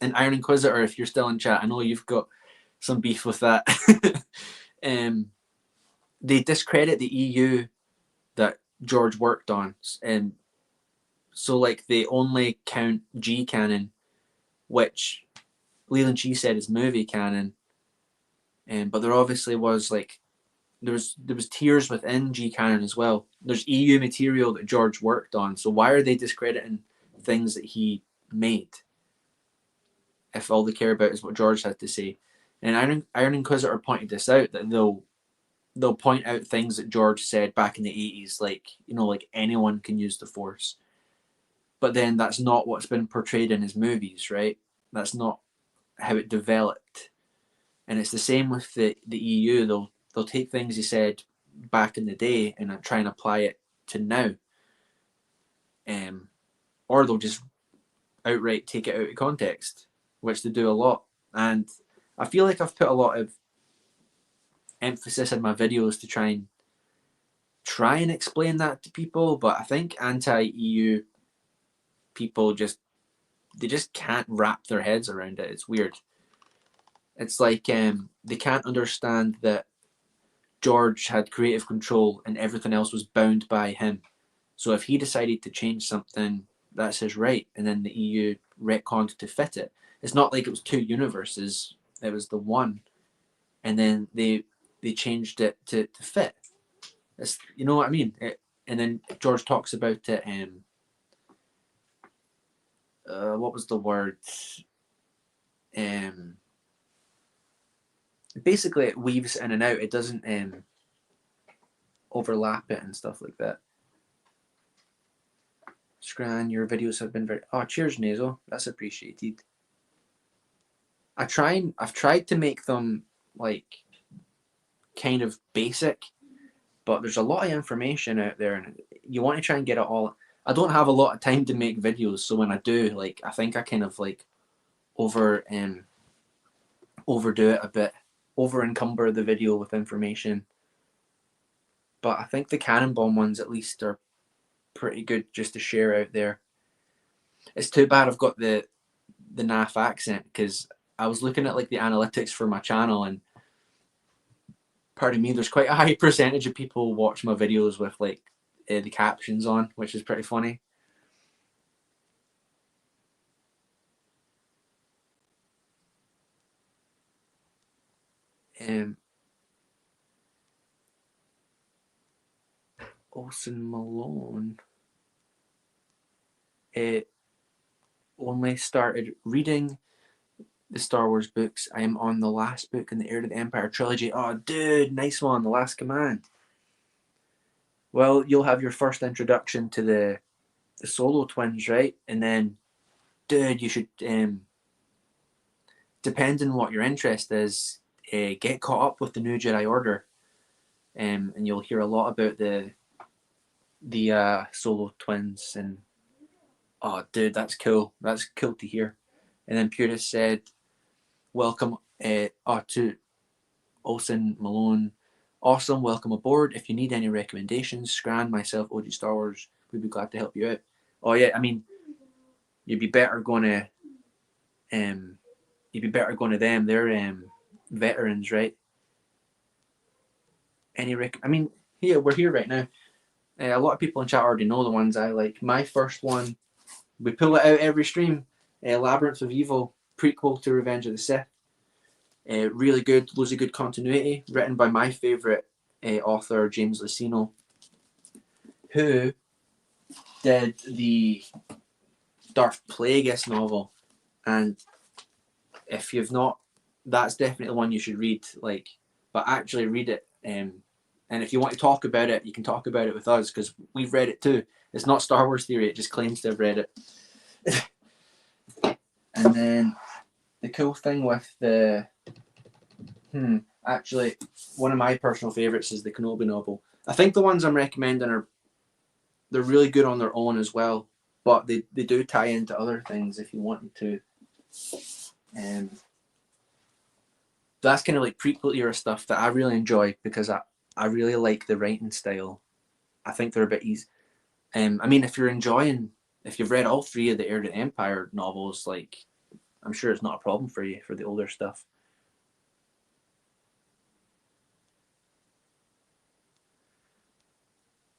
And Iron Inquisitor, if you're still in chat, I know you've got some beef with that. They discredit the EU that George worked on. And so, like, they only count G-Canon, which Leland Chee said is movie canon. But there obviously was, like, there was tiers within G canon as well. There's EU material that George worked on. So why are they discrediting things that he made if all they care about is what George had to say? And Iron Inquisitor pointed this out, that they'll point out things that George said back in the 80s, like, like anyone can use the Force. But then that's not what's been portrayed in his movies, right? That's not how it developed. And it's the same with the EU. They'll take things he said back in the day and try and apply it to now. Or they'll just outright take it out of context, which they do a lot. And I feel like I've put a lot of emphasis in my videos to try and explain that to people, but I think anti-EU people just can't wrap their heads around it. It's weird. It's like they can't understand that George had creative control and everything else was bound by him. So if he decided to change something, that's his right, and then the EU retconned to fit it. It's not like it was two universes, it was the one, and then they changed it to fit. It's, you know what I mean? And then George talks about it, what was the word? Basically it weaves in and out. It doesn't overlap it and stuff like that. Scran, your videos have been very... Oh, cheers, Nazo. That's appreciated. I've tried to make them, like, kind of basic, but there's a lot of information out there, and you want to try and get it all. I don't have a lot of time to make videos, so when I do, like, I think I kind of, like, overdo it a bit, over encumber the video with information. But I think the Cannonbomb ones, at least, are pretty good just to share out there. It's too bad I've got the NAF accent, because I was looking at, like, the analytics for my channel, and pardon me, there's quite a high percentage of people watch my videos with, like, the captions on, which is pretty funny. Olsen Malone only started reading the Star Wars books. I am on the last book in the Heir to the Empire trilogy. Oh, dude, nice one, The Last Command. Well, you'll have your first introduction to the Solo twins, right? And then, dude, you should, depending on what your interest is, get caught up with the New Jedi Order, and you'll hear a lot about the Solo twins. And oh, dude, that's cool. That's cool to hear. And then Purist said, welcome to Olsen Malone. Awesome, welcome aboard. If you need any recommendations, Scran, myself, OG Star Wars, we'd be glad to help you out. Oh yeah, I mean, you'd be better going to them. They're veterans, right? I mean, here we're here right now. A lot of people in chat already know the ones I like. My first one, we pull it out every stream. Labyrinth of Evil, prequel to Revenge of the Sith. Really good, loads of good continuity, written by my favourite author, James Luceno, who did the Darth Plagueis novel. And if you've not, that's definitely one you should read. Like, but actually read it. And if you want to talk about it, you can talk about it with us, because we've read it too. It's not Star Wars Theory, it just claims to have read it. And then the cool thing with the actually, one of my personal favourites is the Kenobi novel. I think the ones I'm recommending they're really good on their own as well, but they do tie into other things if you wanted to. That's kind of like prequel era stuff that I really enjoy, because I really like the writing style. I think they're a bit easy. I mean, if you've read all three of the Heir to the Empire novels, like, I'm sure it's not a problem for you for the older stuff.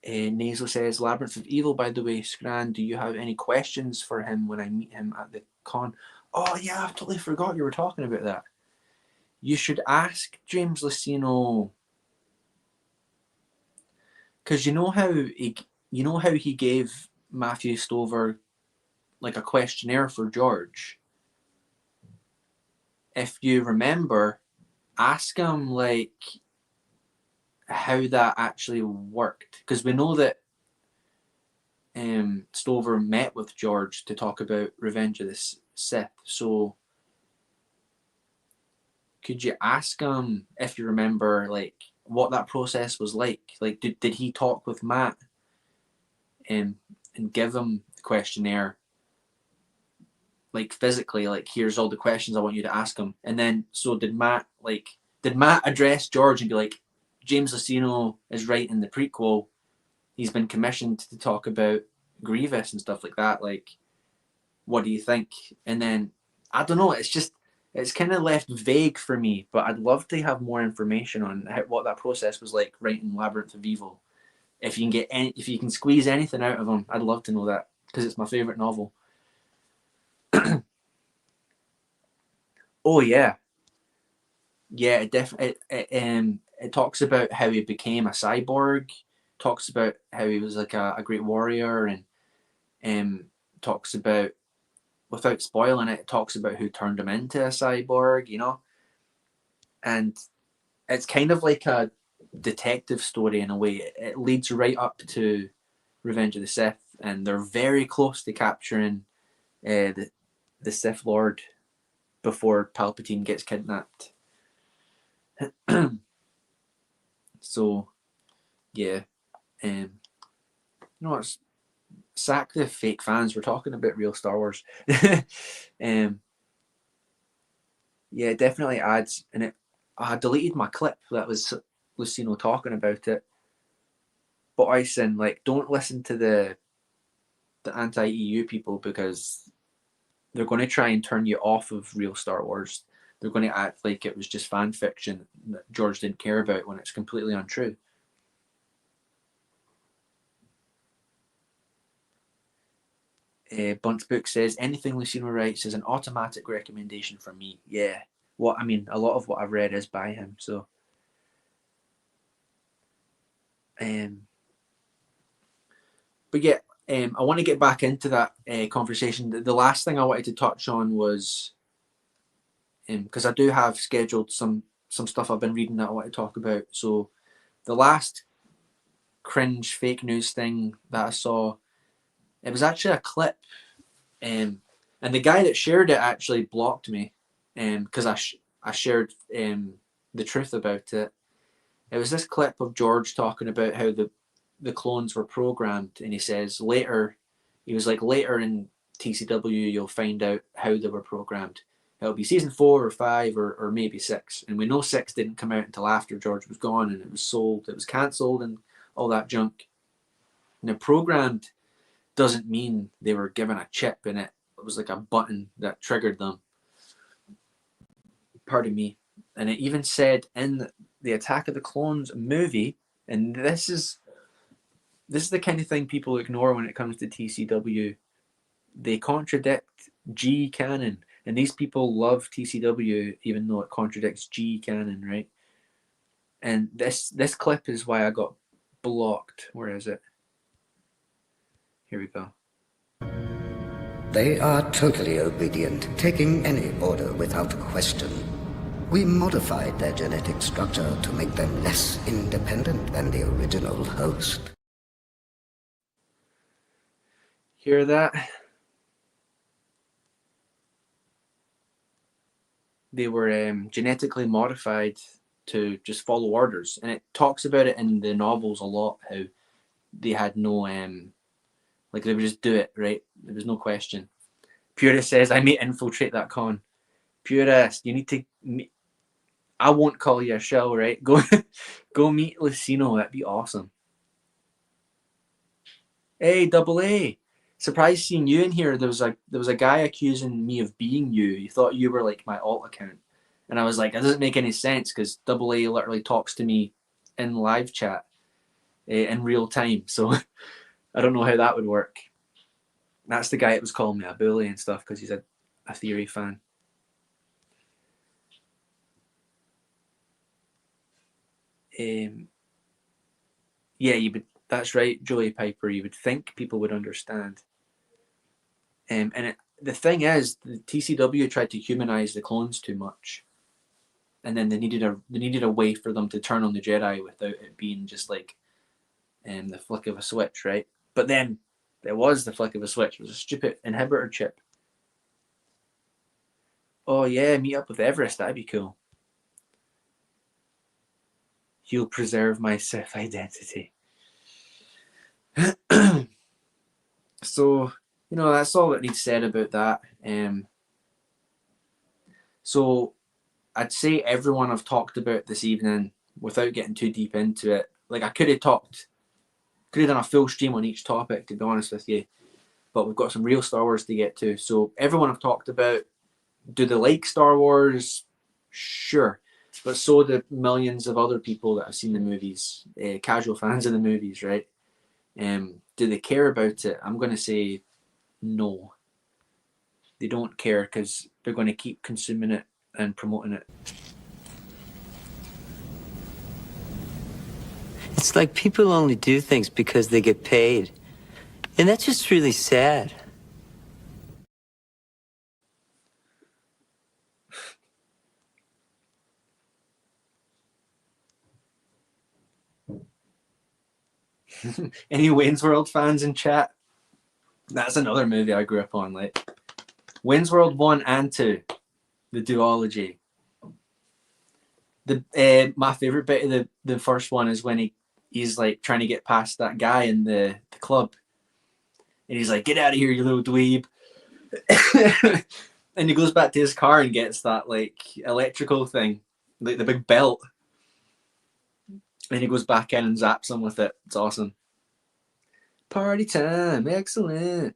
Nasal says, Labyrinth of Evil, by the way, Scran, do you have any questions for him when I meet him at the con? Oh yeah, I totally forgot you were talking about that. You should ask James Luceno Because you know how he gave Matthew Stover like a questionnaire for George. If you remember, ask him like how that actually worked, because we know that Stover met with George to talk about Revenge of the Sith. So could you ask him, if you remember, like what that process was like? Like, did he talk with Matt and give him the questionnaire, like physically, like here's all the questions I want you to ask him? And then, so did Matt address George and be like, James Luceno is writing the prequel. He's been commissioned to talk about Grievous and stuff like that. Like, what do you think? And then, I don't know. It's kind of left vague for me. But I'd love to have more information on what that process was like writing Labyrinth of Evil. If you can squeeze anything out of him, I'd love to know that, because it's my favorite novel. Oh yeah, it definitely it talks about how he became a cyborg. Talks about how he was like a great warrior, and talks about, without spoiling it, talks about who turned him into a cyborg, you know? And it's kind of like a detective story in a way. It leads right up to Revenge of the Sith, and they're very close to capturing the Sith Lord before Palpatine gets kidnapped. So, yeah. You know what's, sack the fake fans. We're talking about real Star Wars. Yeah, it definitely adds. And I deleted my clip that was Luceno talking about it. But I said, like, don't listen to the anti-EU people, because they're going to try and turn you off of real Star Wars. They're going to act like it was just fan fiction that George didn't care about, when it's completely untrue. Bunt's book says anything Luceno writes is an automatic recommendation for me. Yeah, a lot of what I've read is by him. So, but yeah, I want to get back into that conversation. The last thing I wanted to touch on was, because I do have scheduled some stuff I've been reading that I want to talk about. So, the last cringe fake news thing that I saw, it was actually a clip, and the guy that shared it actually blocked me, because I shared the truth about it. It was this clip of George talking about how the clones were programmed, and he says later in TCW you'll find out how they were programmed. It'll be season 4 or 5 or maybe 6, and we know 6 didn't come out until after George was gone, and it was sold, it was cancelled, and all that junk. Now, programmed doesn't mean they were given a chip in it. It was like a button that triggered them. Pardon me. And it even said in the Attack of the Clones movie, and this is the kind of thing people ignore when it comes to TCW. They contradict G canon, and these people love TCW even though it contradicts G canon, right? And this clip is why I got blocked. Where is it? Here we go. They are totally obedient, taking any order without question. We modified their genetic structure to make them less independent than the original host. Hear that? They were genetically modified to just follow orders, and it talks about it in the novels a lot, how they had no like they would just do it, right? There was no question. Purist says, I may infiltrate that con. Purist, you need to meet. I won't call you a shell, right? Go meet Luceno. That'd be awesome. Hey, Double A. Surprised seeing you in here. There was a guy accusing me of being you. He thought you were like my alt account. And I was like, that doesn't make any sense, because Double A literally talks to me in live chat in real time. So I don't know how that would work. That's the guy that was calling me a bully and stuff, because he's a theory fan. Yeah, That's right, Julie Piper. You would think people would understand. The thing is, the TCW tried to humanize the clones too much, and then they needed a way for them to turn on the Jedi without it being just like the flick of a switch, right? But then it was the flick of a switch. It was a stupid inhibitor chip. Oh yeah, meet up with Everest. That'd be cool. You'll preserve my Sith identity. So, that's all that needs said about that. So I'd say everyone I've talked about this evening, without getting too deep into it, like I could have done a full stream on each topic, to be honest with you, but we've got some real Star Wars to get to. So everyone I've talked about, do they like Star Wars? Sure. But so do millions of other people that have seen the movies, casual fans of the movies, right? Do they care about it? I'm going to say no. They don't care because they're going to keep consuming it and promoting it. It's like people only do things because they get paid. And that's just really sad. Any Wayne's World fans in chat? That's another movie I grew up on. Like Wayne's World 1 and 2, the duology. My favorite bit of the first one is when he's like trying to get past that guy in the club, and he's like, "Get out of here, you little dweeb!" And he goes back to his car and gets that like electrical thing, like the big belt, and he goes back in and zaps him with it. It's awesome. Party time, excellent.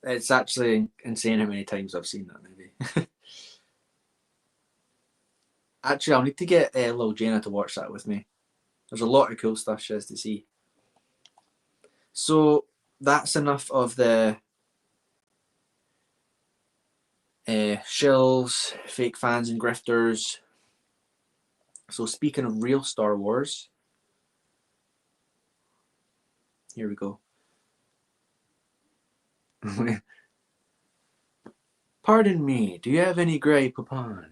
It's actually insane how many times I've seen that movie. Actually, I'll need to get Lil Jaina to watch that with me. There's a lot of cool stuff she has to see. So that's enough of the shills, fake fans and grifters. So speaking of real Star Wars, here we go. Pardon me, do you have any Grey Poupon?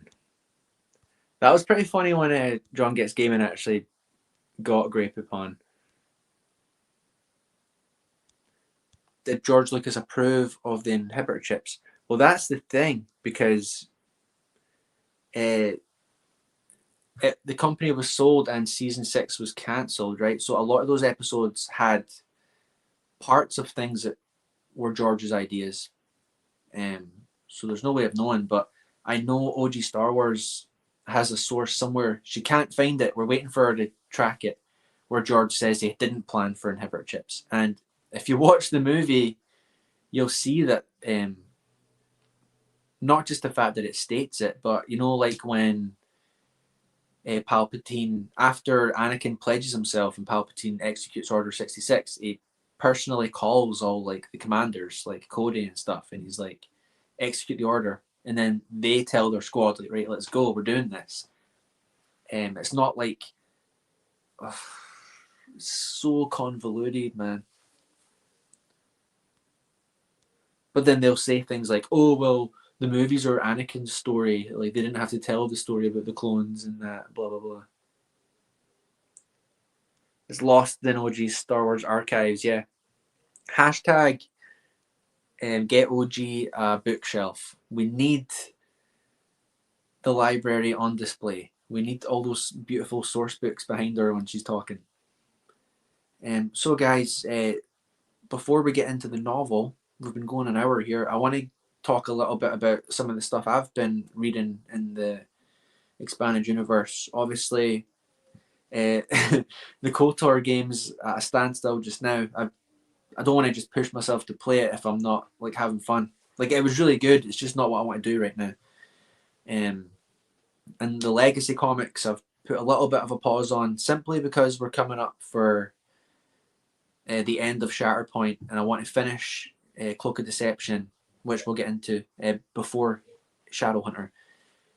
That was pretty funny when John Gets Gaming actually got Grey Poupon. Did George Lucas approve of the inhibitor chips? Well, that's the thing, because the company was sold and season 6 was cancelled, right? So a lot of those episodes had parts of things that were George's ideas. So there's no way of knowing, but I know OG Star Wars has a source somewhere. She can't find it. We're waiting for her to track it, where George says he didn't plan for inhibitor chips. And if you watch the movie, you'll see that not just the fact that it states it, but like when Palpatine, after Anakin pledges himself and Palpatine executes Order 66, he personally calls all like the commanders, like Cody and stuff, and he's like, execute the order, and then they tell their squad, like, right, let's go, we're doing this. It's not like it's so convoluted, man. But then they'll say things like, oh well, the movies are Anakin's story, like they didn't have to tell the story about the clones and that, blah blah blah. It's lost in OG Star Wars archives, yeah. Hashtag get OG bookshelf. We need the library on display. We need all those beautiful source books behind her when she's talking. So guys, before we get into the novel, we've been going an hour here. I want to talk a little bit about some of the stuff I've been reading in the expanded universe. Obviously, the KOTOR game's at a standstill just now. I don't want to just push myself to play it if I'm not like having fun. Like, it was really good. It's just not what I want to do right now. And the Legacy comics, I've put a little bit of a pause on simply because we're coming up for the end of Shatterpoint, and I want to finish Cloak of Deception, which we'll get into before Shadowhunter.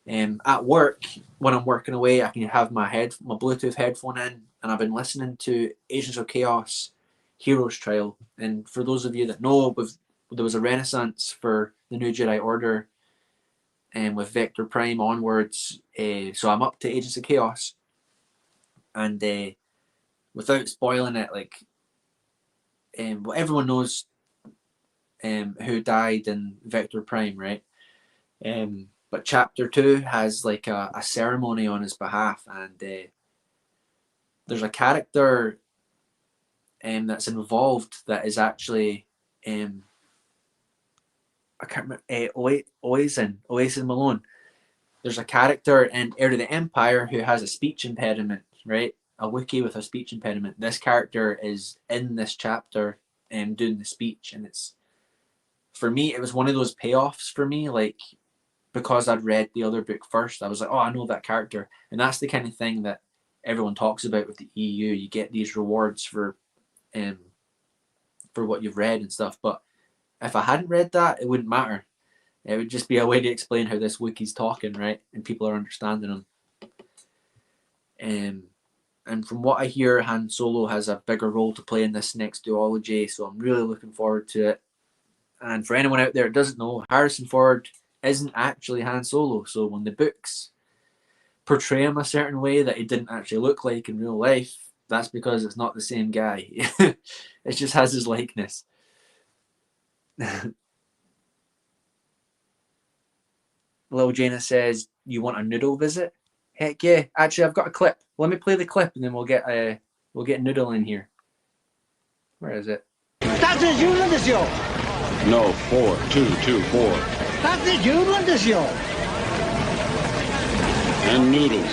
At work, when I'm working away, I can have my Bluetooth headphone in, and I've been listening to Agents of Chaos Heroes Trial. And for those of you that know, there was a renaissance for the New Jedi Order, and with Vector Prime onwards. So I'm up to Agents of Chaos, and without spoiling it, like, well, everyone knows who died in Vector Prime, right? But Chapter 2 has like a ceremony on his behalf, and there's a character that's involved that is actually I can't remember, Oisin Malone. There's a character in Heir to the Empire who has a speech impediment, right? A Wookiee with a speech impediment. This character is in this chapter doing the speech, and it's, for me, it was one of those payoffs for me, like, because I'd read the other book first, I was like, oh, I know that character. And that's the kind of thing that everyone talks about with the EU. You get these rewards for what you've read and stuff. But if I hadn't read that, it wouldn't matter. It would just be a way to explain how this Wookiee's talking, right? And people are understanding him. And from what I hear, Han Solo has a bigger role to play in this next duology, so I'm really looking forward to it. And for anyone out there that doesn't know, Harrison Ford isn't actually Han Solo. So when the books portray him a certain way that he didn't actually look like in real life, that's because it's not the same guy. It just has his likeness. Lil Jaina says, you want a noodle visit? Heck yeah. Actually, I've got a clip. Let me play the clip, and then we'll get Noodle in here. Where is it? No, 4224. And noodles.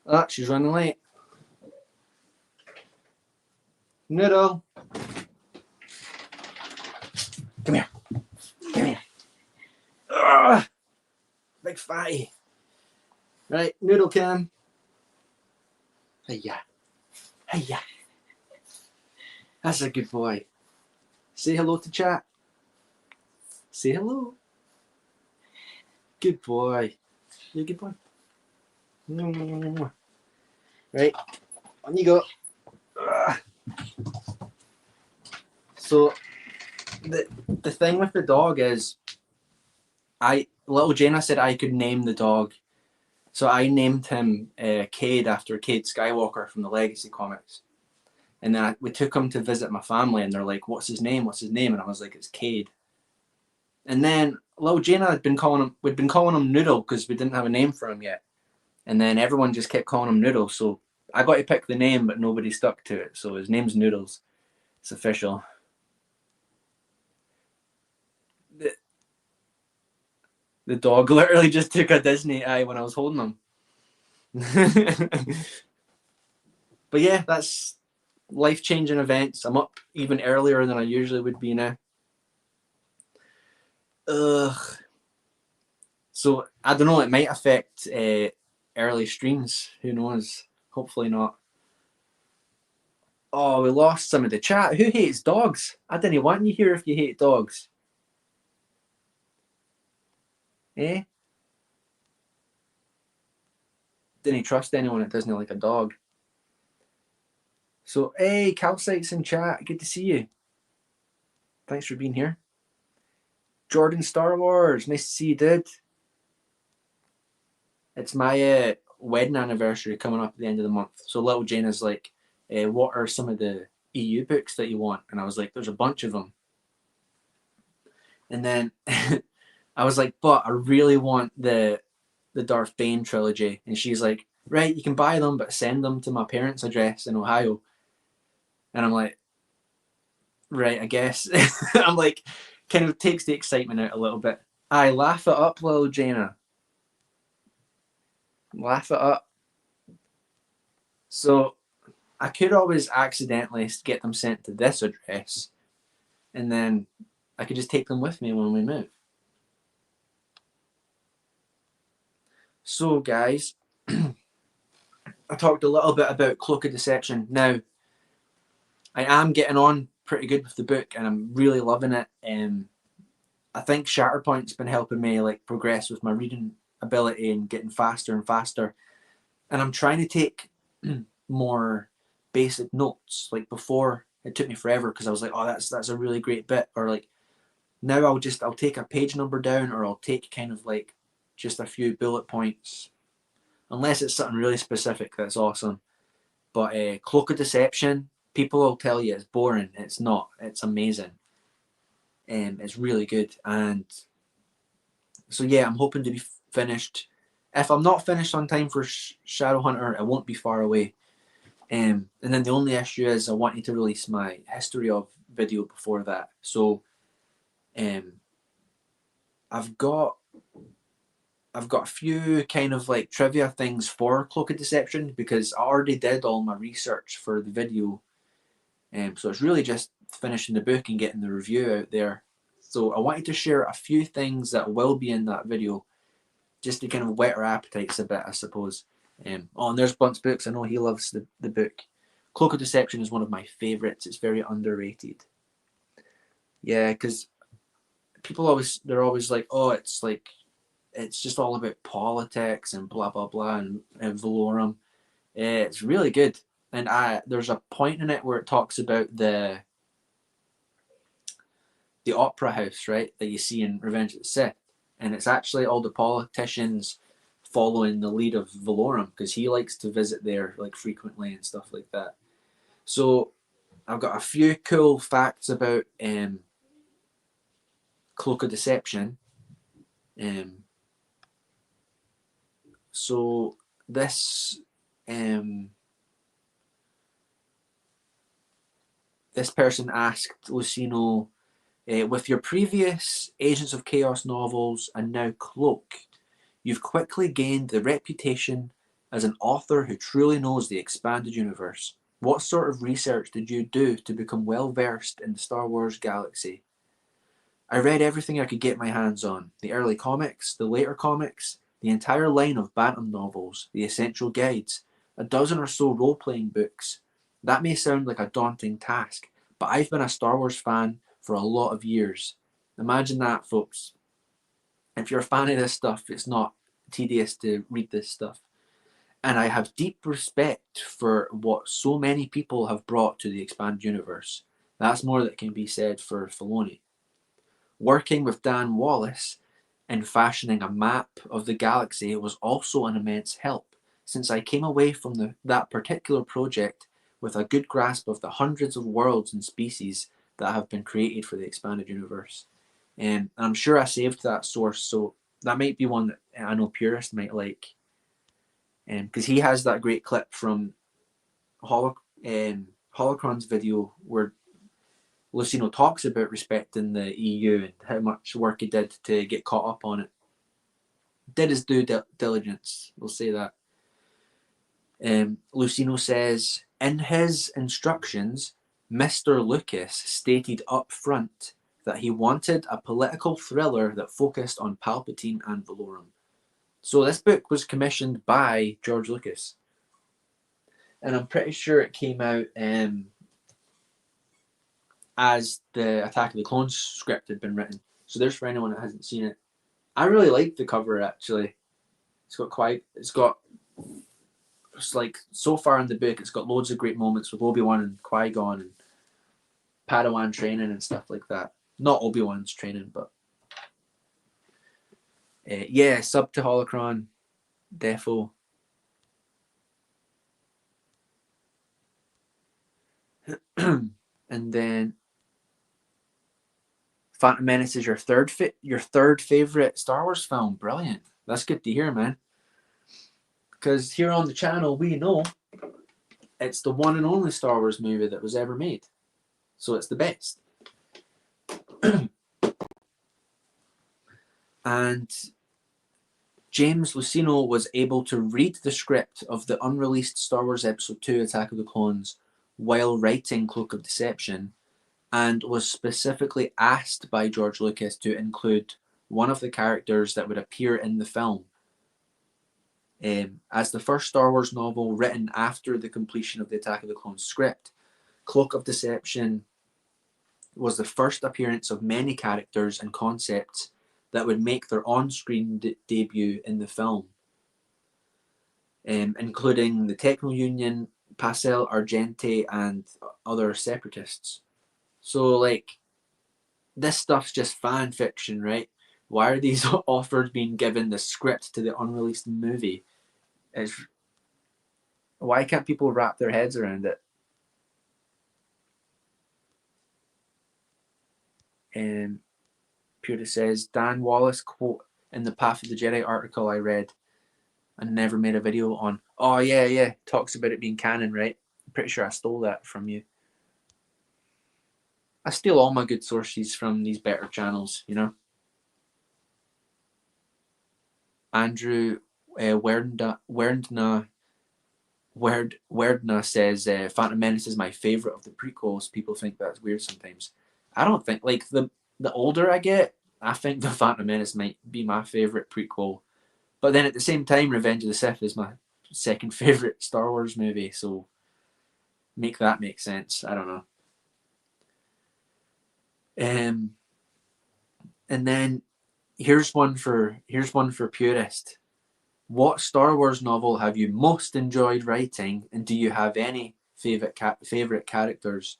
Oh, she's running late. Noodle. Come here. Come here. Ugh. Big fatty. Right, Noodle cam. Hiya. Hiya. That's a good boy. Say hello to chat. Say hello. Good boy. You're a good boy. Right, on you go. So the thing with the dog is, little Jaina said I could name the dog, so I named him Cade after Cade Skywalker from the Legacy comics. And then we took him to visit my family, and they're like, "What's his name? What's his name?" And I was like, "It's Cade." And then little Jaina we'd been calling him Noodle because we didn't have a name for him yet. And then everyone just kept calling him Noodle, so I got to pick the name, but nobody stuck to it. So his name's Noodles. It's official. The dog literally just took a Disney eye when I was holding him. But yeah, that's life-changing events. I'm up even earlier than I usually would be now. Ugh. So I don't know, it might affect early streams. Who knows? Hopefully not. Oh, we lost some of the chat. Who hates dogs? I didn't want you here if you hate dogs. Eh? Didn't trust anyone that doesn't like a dog. So, hey, Calcite's in chat. Good to see you. Thanks for being here. Jordan Star Wars. Nice to see you, dude. It's my wedding anniversary coming up at the end of the month. So little Jaina's like, what are some of the EU books that you want? And I was like, there's a bunch of them. And then I was like, but I really want the Darth Bane trilogy. And she's like, right, you can buy them, but send them to my parents' address in Ohio. And I'm like, right, I guess. I'm like, kind of takes the excitement out a little bit. I laugh it up, little Jaina. Laugh it up. So I could always accidentally get them sent to this address, and then I could just take them with me when we move. So guys, I talked a little bit about Cloak of Deception. Now, I am getting on pretty good with the book, and I'm really loving it. I think Shatterpoint's been helping me like progress with my reading ability and getting faster and faster. And I'm trying to take more basic notes. Like before, it took me forever because I was like, oh, that's a really great bit. Or like now I'll take a page number down, or I'll take kind of like just a few bullet points. Unless it's something really specific, that's awesome. But Cloak of Deception, people will tell you it's boring. It's not. It's amazing. It's really good. And so yeah, I'm hoping to be finished. If I'm not finished on time for Shadowhunter, it won't be far away. And then the only issue is I wanted to release my history of video before that. So I've got a few kind of like trivia things for Cloak of Deception because I already did all my research for the video. So it's really just finishing the book and getting the review out there. So I wanted to share a few things that will be in that video just to kind of whet our appetites a bit, I suppose. And there's Bunt's books. I know he loves the book. Cloak of Deception is one of my favourites. It's very underrated. Yeah, because they're always like, oh, it's just all about politics and blah blah blah and Valorum. It's really good. And there's a point in it where it talks about the opera house, right, that you see in Revenge of the Sith. And it's actually all the politicians following the lead of Valorum because he likes to visit there like frequently and stuff like that. So I've got a few cool facts about Cloak of Deception. So this this person asked Lucino, with your previous Agents of Chaos novels and now Cloak, you've quickly gained the reputation as an author who truly knows the expanded universe. What sort of research did you do to become well versed in the Star Wars galaxy? I read everything I could get my hands on. The early comics, the later comics, the entire line of Bantam novels, the essential guides, a dozen or so role-playing books. That may sound like a daunting task, but I've been a Star Wars fan for a lot of years. Imagine that, folks. If you're a fan of this stuff, it's not tedious to read this stuff. And I have deep respect for what so many people have brought to the expanded universe. That's more that can be said for Filoni. Working with Dan Wallace in fashioning a map of the galaxy was also an immense help, since I came away from that particular project with a good grasp of the hundreds of worlds and species that have been created for the expanded universe. And I'm sure I saved that source, so that might be one that I know purists might like. Because he has that great clip from Holocron's video where Lucino talks about respecting the EU and how much work he did to get caught up on it. Did his due diligence, we'll say that. Lucino says, in his instructions, Mr. Lucas stated up front that he wanted a political thriller that focused on Palpatine and Valorum. So this book was commissioned by George Lucas. And I'm pretty sure it came out as the Attack of the Clones script had been written. So there's for anyone that hasn't seen it. I really like the cover, actually. It's like, so far in the book, it's got loads of great moments with Obi-Wan and Qui-Gon and Padawan training and stuff like that. Not Obi-Wan's training, but yeah, sub to Holocron, defo. And then Phantom Menace is your third favorite Star Wars film. Brilliant. That's good to hear, man. Because here on the channel, we know it's the one and only Star Wars movie that was ever made. So it's the best. And James Lucino was able to read the script of the unreleased Star Wars Episode 2 Attack of the Clones while writing Cloak of Deception, and was specifically asked by George Lucas to include one of the characters that would appear in the film. As the first Star Wars novel written after the completion of the Attack of the Clones script, Cloak of Deception was the first appearance of many characters and concepts that would make their on-screen debut in the film, including the Techno Union, Pastel Argente, and other separatists. So, like, this stuff's just fan fiction, right? Why are these authors being given the script to the unreleased movie? Why can't people wrap their heads around it? Purity says, Dan Wallace quote in the Path of the Jedi article I read and never made a video on. Oh, yeah. Talks about it being canon, right? I'm pretty sure I stole that from you. I steal all my good sources from these better channels, you know? Andrew Werdna says, Phantom Menace is my favorite of the prequels. People think that's weird sometimes. I don't think, like, the older I get, I think the Phantom Menace might be my favorite prequel. But then at the same time, Revenge of the Sith is my second favorite Star Wars movie, so make that make sense. I don't know. And then here's one for purist. What Star Wars novel have you most enjoyed writing, and do you have any favorite characters?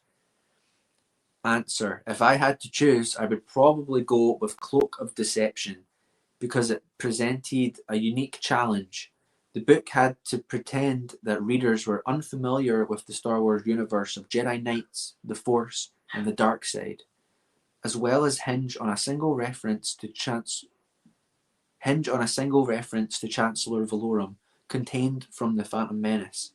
Answer: if I had to choose, I would probably go with Cloak of Deception because it presented a unique challenge. The book had to pretend that readers were unfamiliar with the Star Wars universe of Jedi Knights, the Force, and the dark side, as well as hinge on a single reference to Chancellor Valorum contained from the Phantom Menace.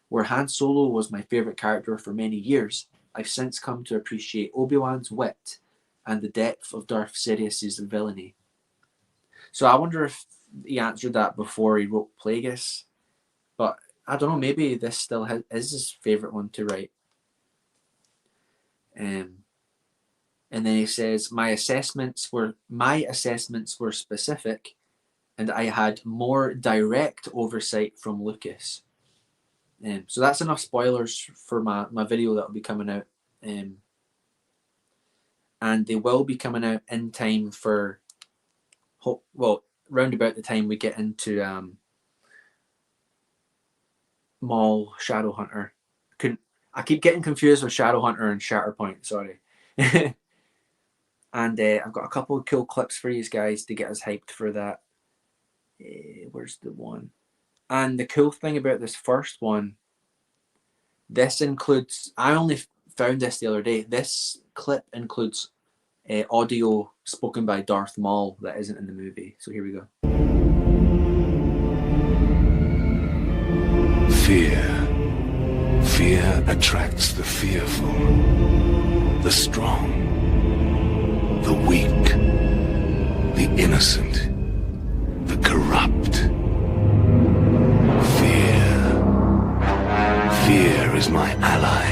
Where Han Solo was my favourite character for many years, I've since come to appreciate Obi-Wan's wit and the depth of Darth Sidious's villainy. So I wonder if he answered that before he wrote Plagueis, but I don't know, maybe this still is his favourite one to write. And then he says, my assessments were specific, and I had more direct oversight from Lucas. So that's enough spoilers for my video that will be coming out. And they will be coming out in time for, round about the time we get into Maul Shadowhunter. I keep getting confused with Shadowhunter and Shatterpoint, sorry. And I've got a couple of cool clips for you guys to get us hyped for that. Where's the one? And the cool thing about this first one, this includes, I only found this the other day, this clip includes audio spoken by Darth Maul that isn't in the movie. So here we go. Fear attracts the fearful, the strong, the weak, the innocent, the corrupt. Fear is my ally.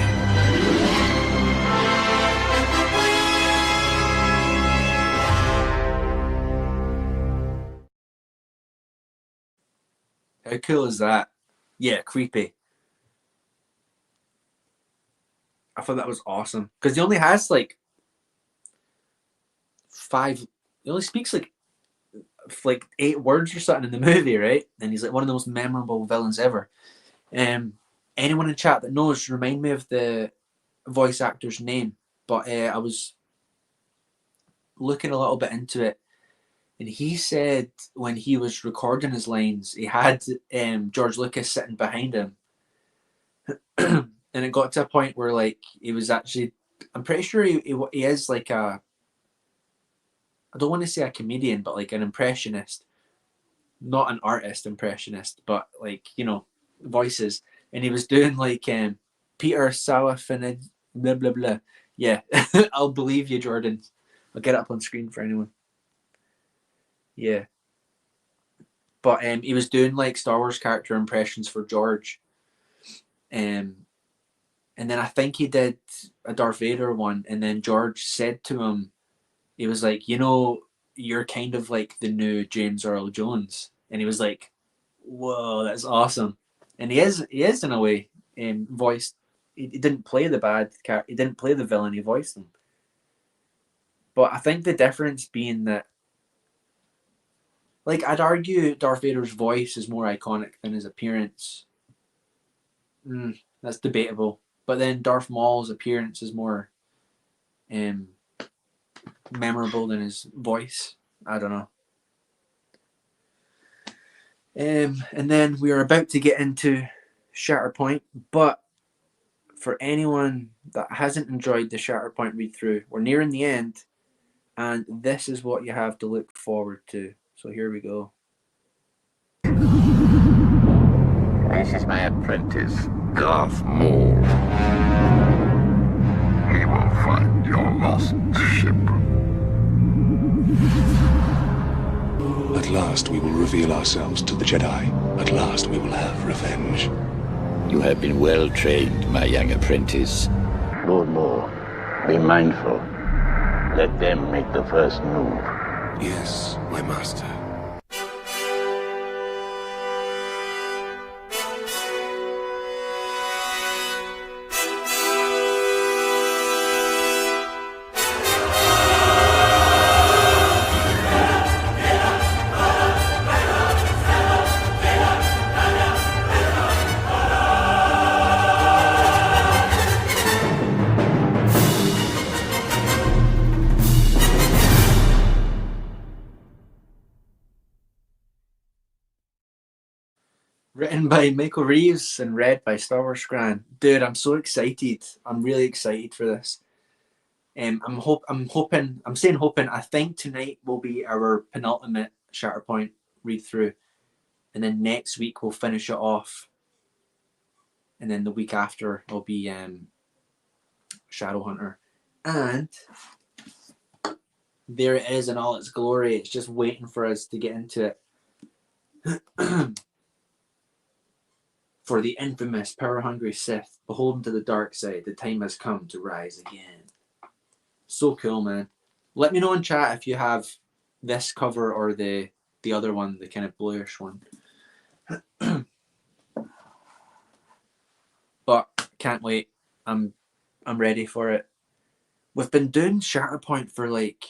How cool is that? Yeah, creepy. I thought that was awesome because he only has like he only speaks like 8 words or something in the movie, right? And he's like one of the most memorable villains ever. Anyone in chat that knows, remind me of the voice actor's name. But I was looking a little bit into it, and he said when he was recording his lines, he had George Lucas sitting behind him. And it got to a point where like he was actually, I'm pretty sure he is like I don't want to say a comedian, but like an impressionist. Not an artist impressionist, but like, you know, voices. And he was doing like Peter Salafinid, blah, blah, blah. Yeah, I'll believe you, Jordan. I'll get it up on screen for anyone. Yeah. But he was doing like Star Wars character impressions for George. And then I think he did a Darth Vader one. And then George said to him, he was like, you know, you're kind of like the new James Earl Jones. And he was like, whoa, that's awesome. And he is in a way voiced. He didn't play the bad character. He didn't play the villain. He voiced him. But I think the difference being that, like, I'd argue Darth Vader's voice is more iconic than his appearance. That's debatable. But then Darth Maul's appearance is more memorable than his voice. I don't know. And then we are about to get into Shatterpoint, but for anyone that hasn't enjoyed the Shatterpoint read-through, we're nearing the end, and this is what you have to look forward to. So here we go. This is my apprentice, Darth Maul. He will find your lost ship. At last we will reveal ourselves to the Jedi. At last we will have revenge. You have been well trained, my young apprentice. Lord Maul, be mindful. Let them make the first move. Yes, my master. Written by Michael Reeves and read by Star Wars Scran. Dude, I'm so excited. I'm really excited for this. I'm hoping. I think tonight will be our penultimate Shatterpoint read through, and then next week we'll finish it off, and then the week after will be Shadowhunter, and there it is in all its glory. It's just waiting for us to get into it. For the infamous, power-hungry Sith, beholden to the dark side, the time has come to rise again. So cool, man. Let me know in chat if you have this cover or the other one, the kind of bluish one. But can't wait. I'm ready for it. We've been doing Shatterpoint for like,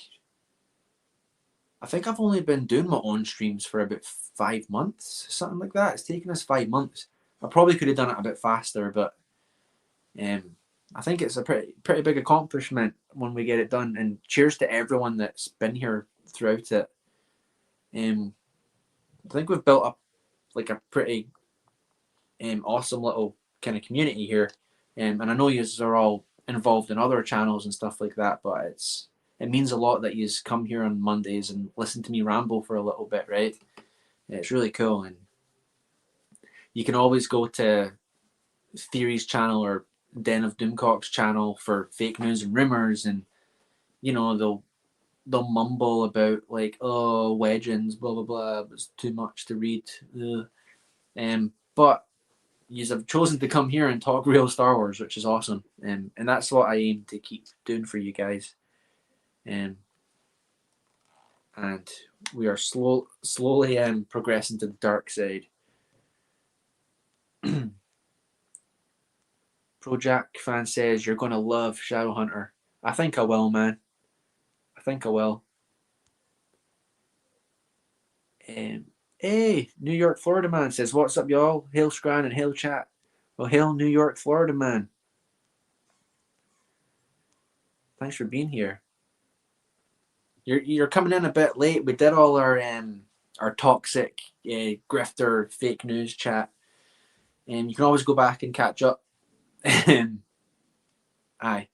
I think I've only been doing my own streams for about 5 months, something like that. It's taken us 5 months. I probably could have done it a bit faster, but I think it's a pretty big accomplishment when we get it done. And cheers to everyone that's been here throughout it. I think we've built up like a pretty awesome little kind of community here. And I know you are all involved in other channels and stuff like that, but it means a lot that you come here on Mondays and listen to me ramble for a little bit, right? It's really cool. And you can always go to Theory's channel or Den of Doomcock's channel for fake news and rumors, and you know they'll mumble about like, oh, legends, blah blah blah, it's too much to read. But you have chosen to come here and talk real Star Wars, which is awesome, and that's what I aim to keep doing for you guys. And we are slowly progressing to the dark side. Project fan says you're gonna love Shadowhunter. I think I will, man. I think I will. Hey, New York, Florida man says, "What's up, y'all? Hail Scran and hail chat." Well, hail New York, Florida man. Thanks for being here. You're coming in a bit late. We did all our toxic grifter fake news chat, and you can always go back and catch up. Aye,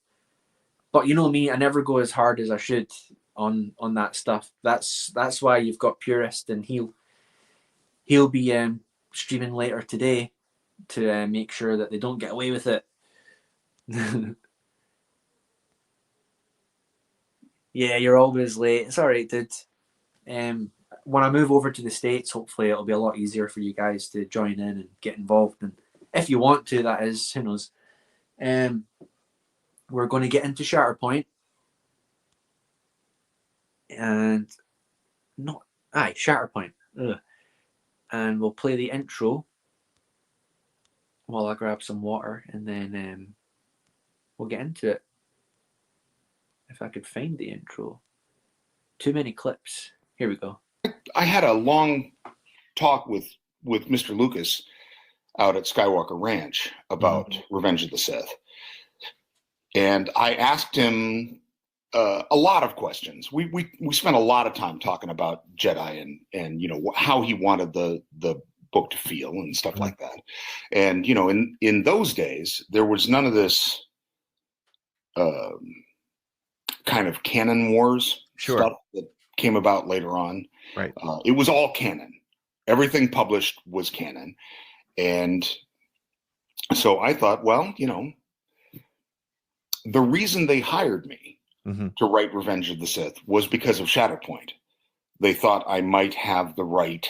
but you know me, I never go as hard as I should on that stuff. That's why you've got Purist, and he'll be streaming later today to make sure that they don't get away with it. Yeah, you're always late. It's all right, dude. When I move over to the States, hopefully it'll be a lot easier for you guys to join in and get involved, and if you want to, that is, who knows. We're going to get into Shatterpoint, and Shatterpoint. Ugh. And we'll play the intro while I grab some water, and then we'll get into it. if I could find the intro. Too many clips. Here we go. I had a long talk with Mr. Lucas out at Skywalker Ranch about Revenge of the Sith. And I asked him a lot of questions. We spent a lot of time talking about Jedi and you know how he wanted the book to feel and stuff like that. And you know, in those days, there was none of this kind of canon wars stuff that came about later on. Right. It was all canon. Everything published was canon. And so I thought, well, you know, the reason they hired me to write Revenge of the Sith was because of Shatterpoint. They thought I might have the right,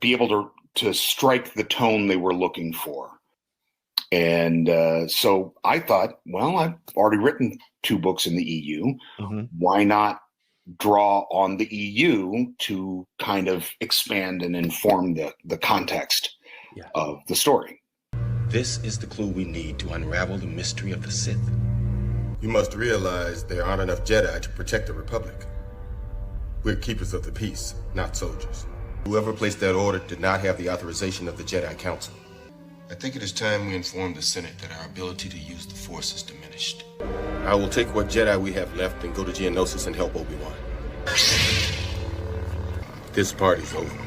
be able to strike the tone they were looking for. And so I thought, well, I've already written 2 books in the EU. Why not draw on the EU to kind of expand and inform the context of the story? This is the clue we need to unravel the mystery of the Sith. You must realize there aren't enough Jedi to protect the Republic. We're keepers of the peace, not soldiers. Whoever placed that order did not have the authorization of the Jedi Council. I think it is time we inform the Senate that our ability to use the Force is diminished. I will take what Jedi we have left and go to Geonosis and help Obi-Wan. This party's over.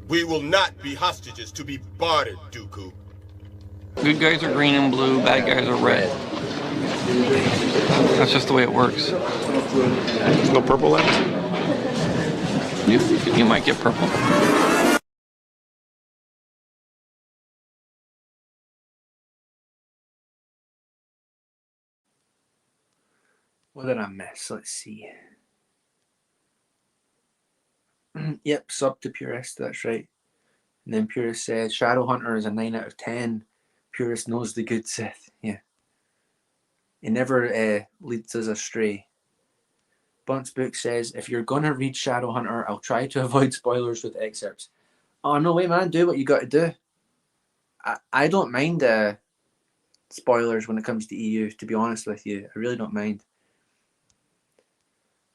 We will not be hostages to be bartered, Dooku. Good guys are green and blue, bad guys are red. That's just the way it works. There's no purple left? You might get purple. What did I miss? Let's see. Yep, sub to Purist, that's right. And then Purist says, Shadowhunter is a 9 out of 10. Purist knows the good Sith. Yeah. He never leads us astray. Bunt's book says, if you're going to read Shadowhunter, I'll try to avoid spoilers with excerpts. Oh, no way, man. Do what you got to do. I don't mind spoilers when it comes to EU, to be honest with you. I really don't mind.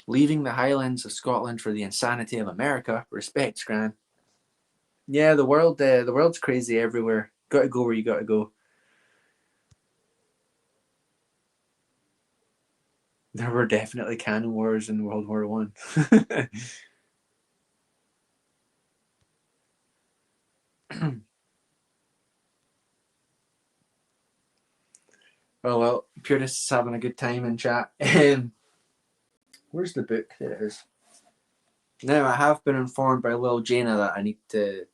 Leaving the Highlands of Scotland for the insanity of America. Respect, Scran. Yeah, the world's crazy everywhere. Got to go where you got to go. There were definitely canon wars in World War One. Well, Purists having a good time in chat. Where's the book? There it is. Now, I have been informed by Lil Jaina that I need to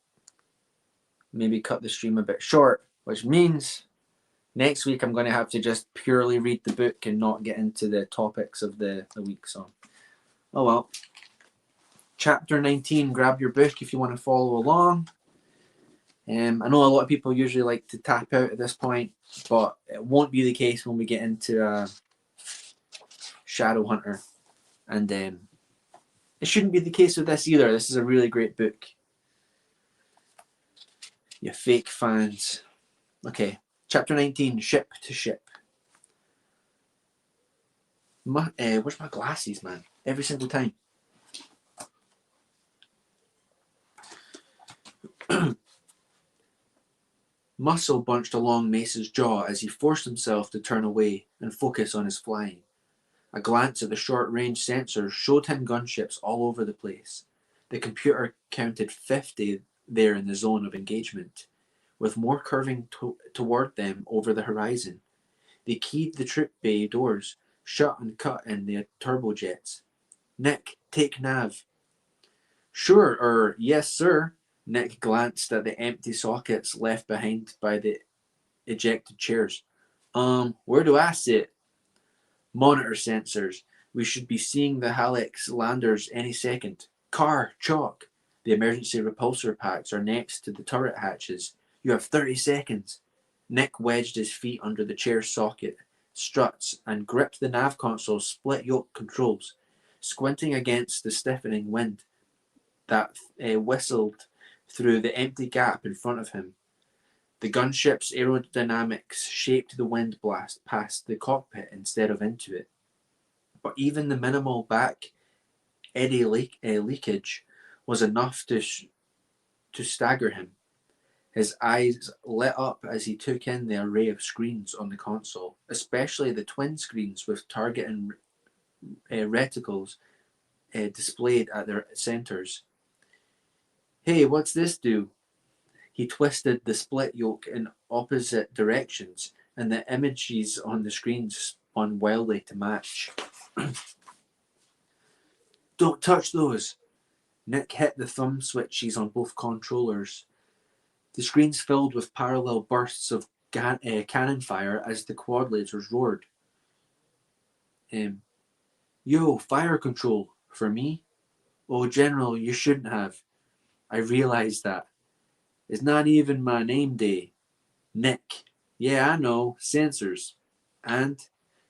maybe cut the stream a bit short, which means next week I'm going to have to just purely read the book and not get into the topics of the week. So, oh well. Chapter 19, grab your book if you want to follow along. I know a lot of people usually like to tap out at this point, but it won't be the case when we get into Shadowhunter. And it shouldn't be the case with this either. This is a really great book. You fake fans. Okay, chapter 19, Ship to Ship. Where's my glasses, man? Every single time. Muscle bunched along Mace's jaw as he forced himself to turn away and focus on his flying. A glance at the short-range sensors showed him gunships all over the place. The computer counted 50 there in the zone of engagement, with more curving toward them over the horizon. They keyed the troop bay doors, shut and cut in the turbojets. Nick, take nav. Sure, yes, sir. Nick glanced at the empty sockets left behind by the ejected chairs. Where do I sit? Monitor sensors. We should be seeing the Halex landers any second. Car, chalk. The emergency repulsor packs are next to the turret hatches. You have 30 seconds. Nick wedged his feet under the chair's socket, struts, and gripped the nav console's split yoke controls, squinting against the stiffening wind that whistled through the empty gap in front of him. The gunship's aerodynamics shaped the wind blast past the cockpit instead of into it. But even the minimal back eddy leakage was enough to stagger him. His eyes lit up as he took in the array of screens on the console, especially the twin screens with target and reticles displayed at their centers. Hey, what's this do? He twisted the split yoke in opposite directions, and the images on the screens spun wildly to match. Don't touch those! Nick hit the thumb switches on both controllers. The screens filled with parallel bursts of cannon fire as the quad lasers roared. Yo, fire control, for me? Oh, General, you shouldn't have. I realized that. It's not even my name day. Nick. Yeah, I know. Sensors. And?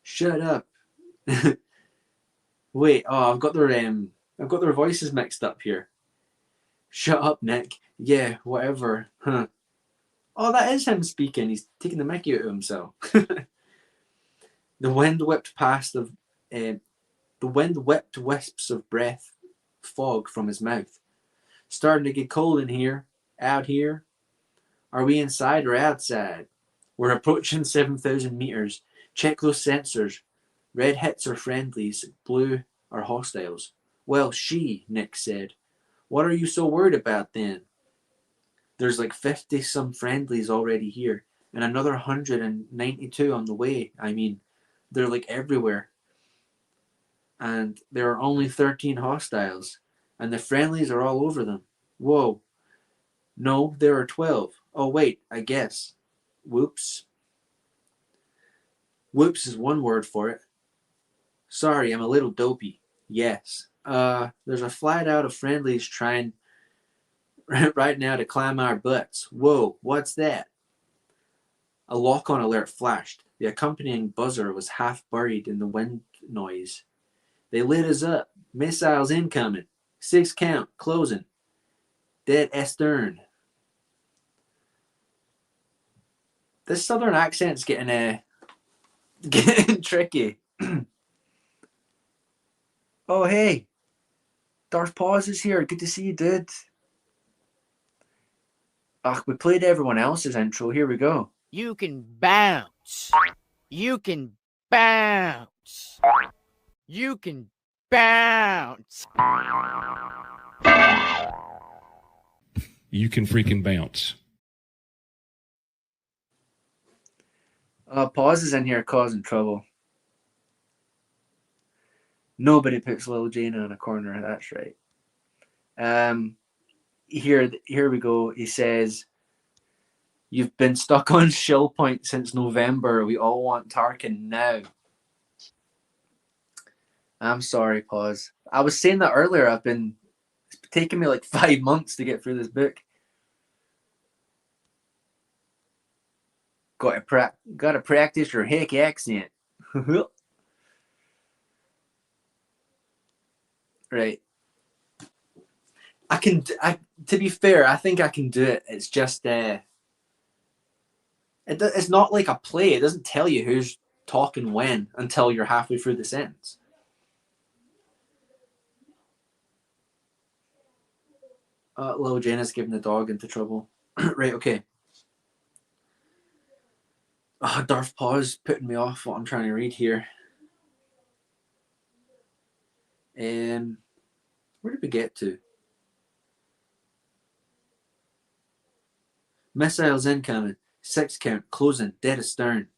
Shut up. Wait, I've got their voices mixed up here. Shut up, Nick. Yeah, whatever. Huh. Oh, that is him speaking. He's taking the mickey out of himself. The wind whipped wisps of breath fog from his mouth. Starting to get cold in here. Out here. Are we inside or outside? We're approaching 7,000 meters. Check those sensors. Red hits are friendlies. Blue are hostiles. Well, Nick said. What are you so worried about then? There's like 50 some friendlies already here, and another 192 on the way. I mean, they're like everywhere. And there are only 13 hostiles, and the friendlies are all over them. Whoa. No, there are 12. Oh, wait, I guess. Whoops. Whoops is one word for it. Sorry, I'm a little dopey. Yes. There's a flight out of friendlies trying right now to climb our butts. Whoa, what's that? A lock-on alert flashed. The accompanying buzzer was half buried in the wind noise. They lit us up. Missiles incoming. 6 count. Closing. Dead astern. This southern accent's getting tricky. Oh, hey. Darth Paws is here. Good to see you, dude. We played everyone else's intro. Here we go. You can bounce. You can bounce. You can bounce. You can freaking bounce. Paws is in here causing trouble. Nobody puts Lil Jane in a corner. That's right. Here we go. He says, "You've been stuck on Shatterpoint since November. We all want Tarkin now." I'm sorry, Paws. I was saying that earlier. It's taken me like 5 months to get through this book. Got to practice your hick accent. Right. To be fair, I think I can do it. It's just it's not like a play. It doesn't tell you who's talking when until you're halfway through the sentence. Lil Jana's giving the dog into trouble. Right, okay. Darth Paws putting me off what I'm trying to read here. Where did we get to? Missiles incoming. 6 count. Closing. Dead astern.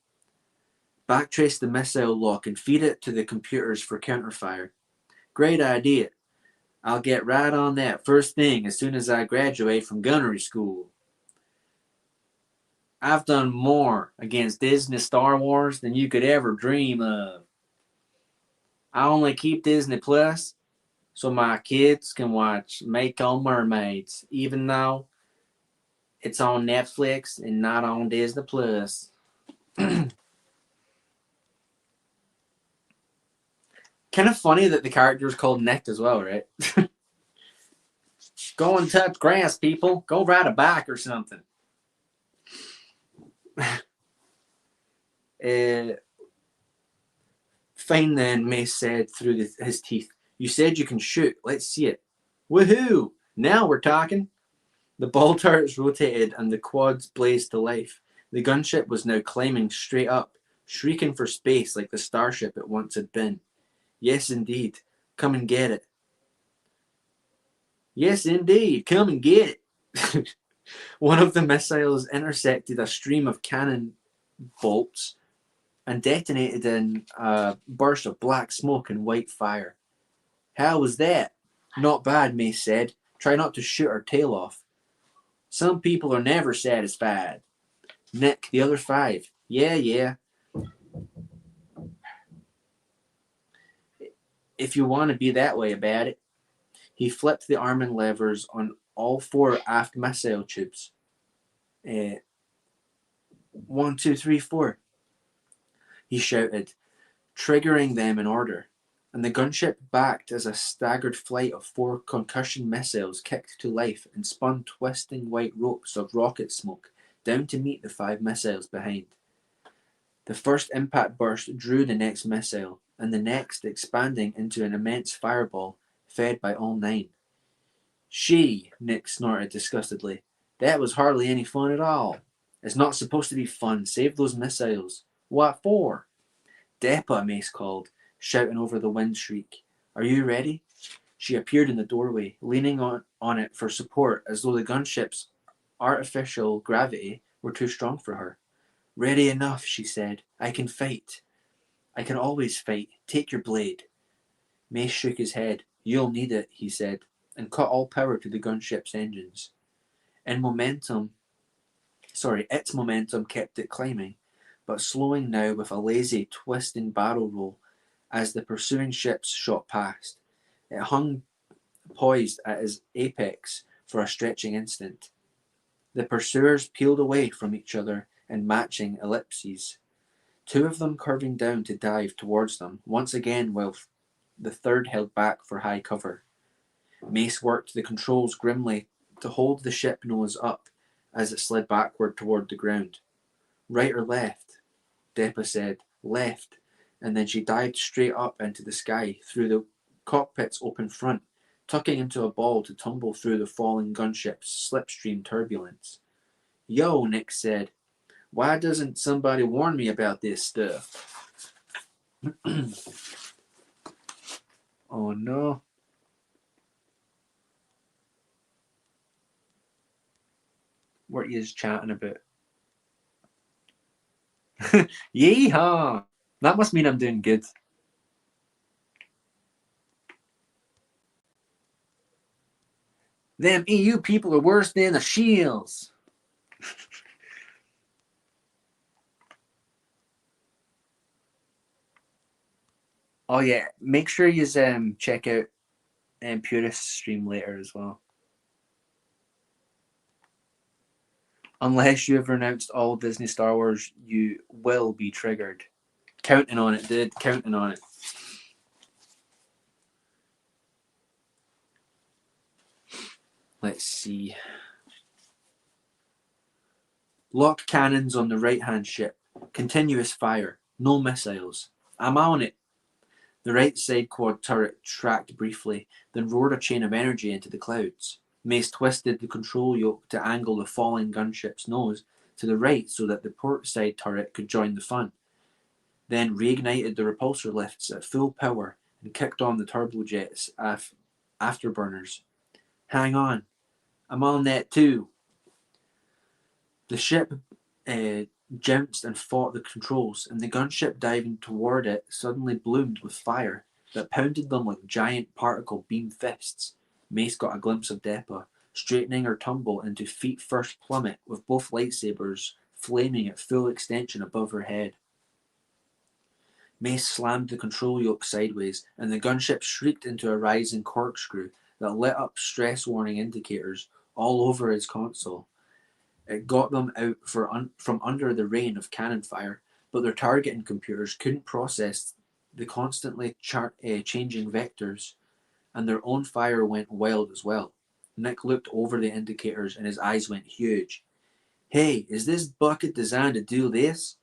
Backtrace the missile lock and feed it to the computers for counterfire. Great idea. I'll get right on that first thing as soon as I graduate from gunnery school. I've done more against Disney Star Wars than you could ever dream of. I only keep Disney Plus so my kids can watch Make on Mermaids, even though it's on Netflix and not on Disney Plus. Kind of funny that the character is called Nick as well, right? Go and touch grass, people. Go ride a bike or something. Fine then, Mace said through his teeth. You said you can shoot. Let's see it. Woohoo! Now we're talking. The ball turrets rotated and the quads blazed to life. The gunship was now climbing straight up, shrieking for space like the starship it once had been. Yes, indeed. Come and get it. Yes, indeed. Come and get it. One of the missiles intersected a stream of cannon bolts and detonated in a burst of black smoke and white fire. How was that? Not bad, Mace said. Try not to shoot her tail off. Some people are never satisfied. Nick, the other 5. Yeah. If you want to be that way about it. He flipped the arming levers on all 4 aft missile tubes. 1, 2, 3, 4. He shouted, triggering them in order, and the gunship backed as a staggered flight of 4 concussion missiles kicked to life and spun twisting white ropes of rocket smoke down to meet the 5 missiles behind. The first impact burst drew the next missile, and the next expanding into an immense fireball fed by all 9. She, Nick snorted disgustedly. That was hardly any fun at all. It's not supposed to be fun. Save those missiles. What for? Depa, Mace called, shouting over the wind shriek. Are you ready? She appeared in the doorway, leaning on it for support as though the gunship's artificial gravity were too strong for her. Ready enough, she said. I can fight. I can always fight. Take your blade. Mace shook his head. You'll need it, he said, and cut all power to the gunship's engines. Its momentum kept it climbing, but slowing now with a lazy, twisting barrel roll as the pursuing ships shot past. It hung poised at its apex for a stretching instant. The pursuers peeled away from each other in matching ellipses, 2 of them curving down to dive towards them, once again while the third held back for high cover. Mace worked the controls grimly to hold the ship nose up as it slid backward toward the ground. Right or left? Depa said. Left, and then she dived straight up into the sky through the cockpit's open front, tucking into a ball to tumble through the falling gunship's slipstream turbulence. Yo, Nick said. Why doesn't somebody warn me about this stuff? Oh no. What are you chatting about? Yeehaw! That must mean I'm doing good. Them EU people are worse than the shields. Oh yeah, make sure you check out Purist's stream later as well. Unless you have renounced all Disney Star Wars, you will be triggered. Counting on it, dude. Counting on it. Let's see. Lock cannons on the right-hand ship. Continuous fire. No missiles. I'm on it. The right side quad turret tracked briefly, then roared a chain of energy into the clouds. Mace twisted the control yoke to angle the falling gunship's nose to the right so that the port side turret could join the fun. Then reignited the repulsor lifts at full power and kicked on the turbojets afterburners. Hang on. I'm on that too. The ship jounced and fought the controls, and the gunship diving toward it suddenly bloomed with fire that pounded them like giant particle beam fists. Mace got a glimpse of Depa, straightening her tumble into feet-first plummet with both lightsabers flaming at full extension above her head. Mace slammed the control yoke sideways, and the gunship shrieked into a rising corkscrew that lit up stress warning indicators all over his console. It got them out from under the rain of cannon fire, but their targeting computers couldn't process the constantly changing vectors, and their own fire went wild as well. Nick looked over the indicators and his eyes went huge. "Hey, is this bucket designed to do this?"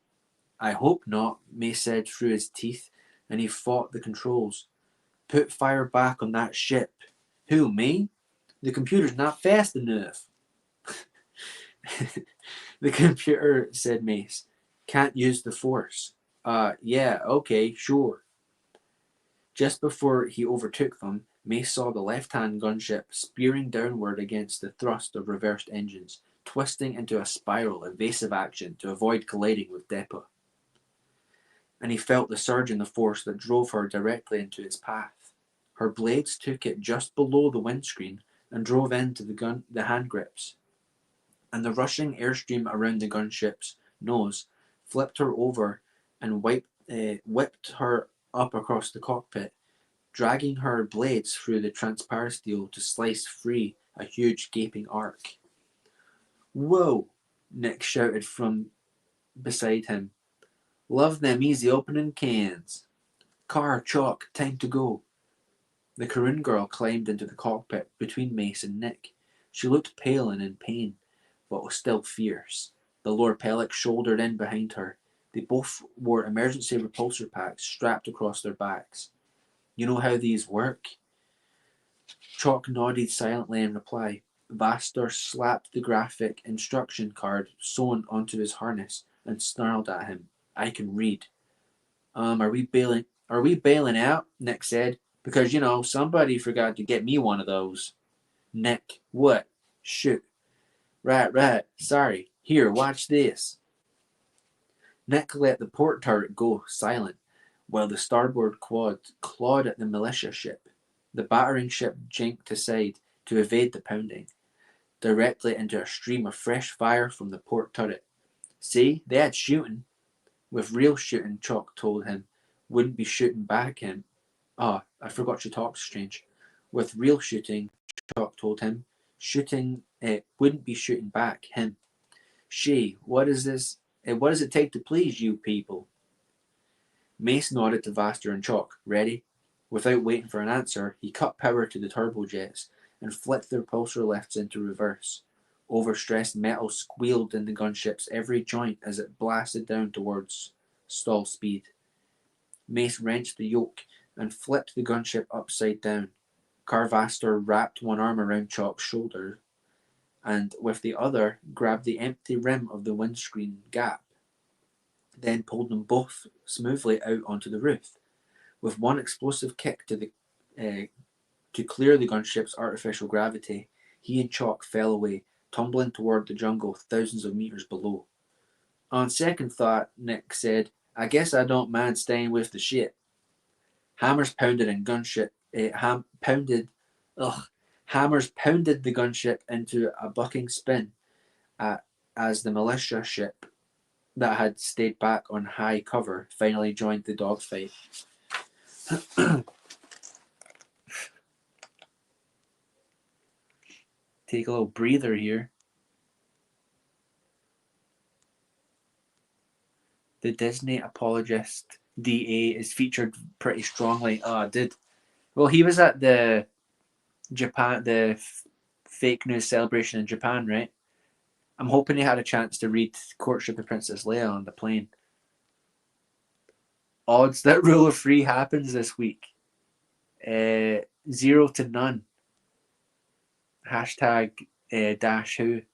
"I hope not," Mace said through his teeth, and he fought the controls. "Put fire back on that ship." "Who, me?" "The computer's not fast enough." "The computer," said Mace, "can't use the force." Yeah, okay, sure." Just before he overtook them, Mace saw the left-hand gunship spearing downward against the thrust of reversed engines, twisting into a spiral evasive action to avoid colliding with Depot. And he felt the surge in the force that drove her directly into its path. Her blades took it just below the windscreen and drove into the hand grips. And the rushing airstream around the gunship's nose flipped her over and whipped her up across the cockpit, dragging her blades through the transparent steel to slice free a huge gaping arc. "Whoa!" Nick shouted from beside him. "Love them easy opening cans. Car, Chalk, time to go." The Karun girl climbed into the cockpit between Mace and Nick. She looked pale and in pain, but was still fierce. The Lord Pellic shouldered in behind her. They both wore emergency repulsor packs strapped across their backs. "You know how these work?" Chalk nodded silently in reply. Vastor slapped the graphic instruction card sewn onto his harness and snarled at him. "I can read." Are we bailing out?" Nick said. "Because, somebody forgot to get me one of those." "Nick, what?" "Shoot." Right. Sorry. Here, watch this." Nick let the port turret go silent, while the starboard quad clawed at the militia ship. The battering ship jinked aside to evade the pounding, directly into a stream of fresh fire from the port turret. "See, they had shooting." "With real shooting," Chalk told him, "wouldn't be shooting back him." "Ah, I forgot she talked strange." "With real shooting," Chalk told him, "shooting wouldn't be shooting back him." "She, what is this? What does it take to please you people?" Mace nodded to Vaster and Chalk. "Ready?" Without waiting for an answer, he cut power to the turbojets and flicked the repulsor lifts into reverse. Overstressed metal squealed in the gunship's every joint as it blasted down towards stall speed. Mace wrenched the yoke and flipped the gunship upside down. Carvaster wrapped one arm around Chalk's shoulder and with the other grabbed the empty rim of the windscreen gap, then pulled them both smoothly out onto the roof. With one explosive kick to clear the gunship's artificial gravity, he and Chalk fell away, tumbling toward the jungle thousands of meters below. "On second thought," Nick said, "I guess I don't mind staying with the ship." Hammers pounded the gunship into a bucking spin as the militia ship that had stayed back on high cover finally joined the dogfight. Take a little breather here. The Disney apologist DA is featured pretty strongly. Oh, I did. Well, he was at the fake news celebration in Japan, right? I'm hoping he had a chance to read Courtship of Princess Leia on the plane. Odds that Rule of 3 happens this week. 0 to none. Hashtag -who.